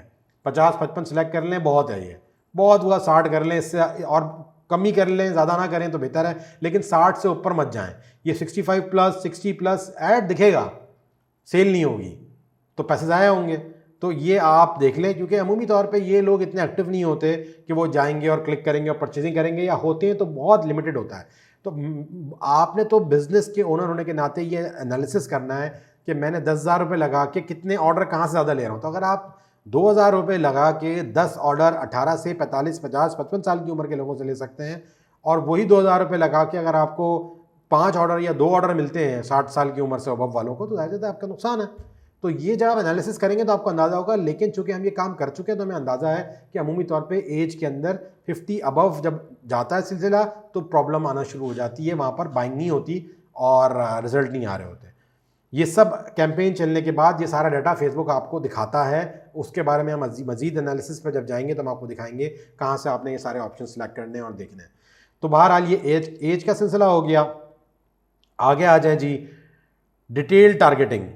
50-55 सेलेक्ट कर लें, बहुत है, ये बहुत हुआ 60 कर लें, इससे और कम ही कर लें, ज़्यादा ना करें तो बेहतर है, लेकिन 60 से ऊपर मत जाएं। ये 65 प्लस 60 प्लस ऐड दिखेगा, सेल नहीं होगी तो पैसे ज़ाया होंगे। तो ये आप देख लें, क्योंकि अमूमी तौर पे ये लोग इतने एक्टिव नहीं होते कि वो जाएंगे और क्लिक करेंगे और परचेजिंग करेंगे, या होते हैं तो बहुत लिमिटेड होता है। तो आपने तो बिज़नेस के ओनर होने के नाते ये एनालिसिस करना है कि मैंने 10,000 रुपये लगा के कितने ऑर्डर कहाँ से ज़्यादा ले रहा हूँ। तो अगर आप 2,000 रुपये लगा के 10 ऑर्डर 18 से 45, 50, 55 साल की उम्र के लोगों से ले सकते हैं, और वही 2,000 रुपये लगा के अगर आपको 5 ऑर्डर या 2 ऑर्डर मिलते हैं 60 साल की उम्र से अबव वालों को, तो ज़ाहिर है आपका नुकसान है। तो ये जब आप एनालिसिस करेंगे तो आपको अंदाज़ा होगा, लेकिन चूंकि हम ये काम कर चुके हैं तो हमें अंदाज़ा है कि अमूमी तौर पे एज के अंदर 50 अबव जब जाता है सिलसिला तो प्रॉब्लम आना शुरू हो जाती है, वहाँ पर बाइंग नहीं होती और रिजल्ट नहीं आ रहे होते। ये सब कैंपेन चलने के बाद ये सारा डाटा फेसबुक आपको दिखाता है, उसके बारे में हम मज़ीद एनालिसिस पर जब जाएंगे तो हम आपको दिखाएंगे कहाँ से आपने ये सारे ऑप्शन सेलेक्ट करने हैं और देखने हैं। तो बहरहाल ये एज का सिलसिला हो गया। आगे आ जाए जी डिटेल टारगेटिंग।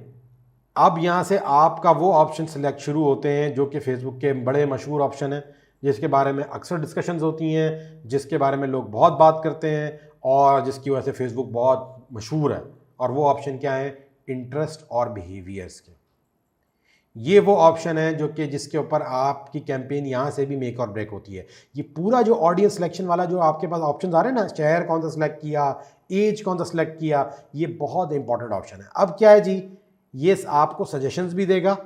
अब यहाँ से आपका वो ऑप्शन सेलेक्ट शुरू होते हैं जो कि फेसबुक के बड़े मशहूर ऑप्शन हैं, जिसके बारे में अक्सर डिस्कशंस होती हैं, जिसके बारे में लोग बहुत बात करते हैं और जिसकी वजह से फेसबुक बहुत मशहूर है। और वो ऑप्शन क्या है? इंटरेस्ट और बिहेवियर्स के। ये वो ऑप्शन है जो कि जिसके ऊपर आपकी कैंपेन यहाँ से भी मेक और ब्रेक होती है। ये पूरा जो ऑडियंस सिलेक्शन वाला जो आपके पास ऑप्शन आ रहे हैं ना, शहर कौन सा सिलेक्ट किया, एज कौन सा सिलेक्ट किया, ये बहुत इंपॉर्टेंट ऑप्शन है। अब क्या है जी, ये आपको सजेशंस भी देगा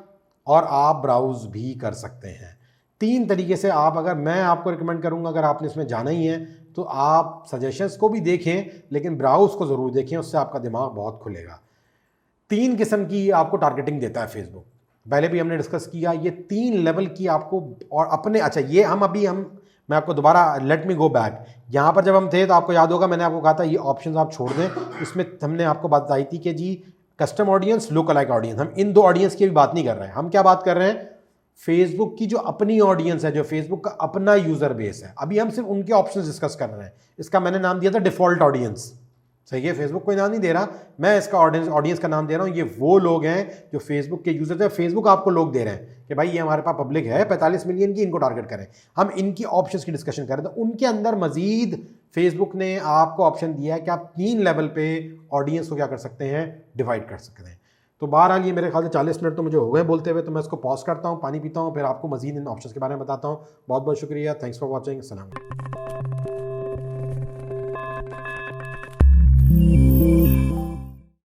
और आप ब्राउज़ भी कर सकते हैं। 3 तरीके से आप, अगर मैं आपको रिकमेंड करूंगा अगर आपने इसमें जाना ही है तो आप सजेशंस को भी देखें, लेकिन ब्राउज़ को ज़रूर देखें, उससे आपका दिमाग बहुत खुलेगा। 3 किस्म की आपको टारगेटिंग देता है फेसबुक, पहले भी हमने डिस्कस किया। ये 3 लेवल की आपको और अपने, अच्छा ये मैं आपको दोबारा लेट मी गो बैक, यहाँ पर जब हम थे तो आपको याद होगा मैंने आपको कहा था ये ऑप्शंस आप छोड़ दें। इसमें हमने आपको बात बताई थी कि जी कस्टम ऑडियंस, लोकलाइक ऑडियंस, हम इन 2 ऑडियंस की भी बात नहीं कर रहे हैं। हम क्या बात कर रहे हैं? फेसबुक की जो अपनी ऑडियंस है, जो फेसबुक का अपना यूजर बेस है। अभी हम सिर्फ उनके ऑप्शंस डिस्कस कर रहे हैं। इसका मैंने नाम दिया था डिफॉल्ट ऑडियंस, सही है, फेसबुक कोई नाम नहीं दे रहा, मैं इसका ऑडियंस का नाम दे रहा हूँ। ये वो लोग हैं जो फेसबुक के यूजर्स हैं। फेसबुक आपको लोग दे रहे हैं कि भाई ये हमारे पास पब्लिक है 45 मिलियन की, इनको टारगेट करें। हम इनकी ऑप्शंस की डिस्कशन कर रहे हैं, तो उनके अंदर मजीद फेसबुक ने आपको ऑप्शन दिया है कि आप 3 लेवल पे ऑडियंस को क्या कर सकते हैं, डिवाइड कर सकते हैं। तो बहरहाल ये मेरे ख्याल से 40 मिनट तो मुझे हो गए बोलते हुए, तो मैं इसको पॉज करता हूँ, पानी पीता हूँ, फिर आपको मजीद इन ऑप्शंस के बारे में बताता हूँ। बहुत बहुत शुक्रिया, थैंक्स फॉर वॉचिंग, अस्सलाम वालेकुम।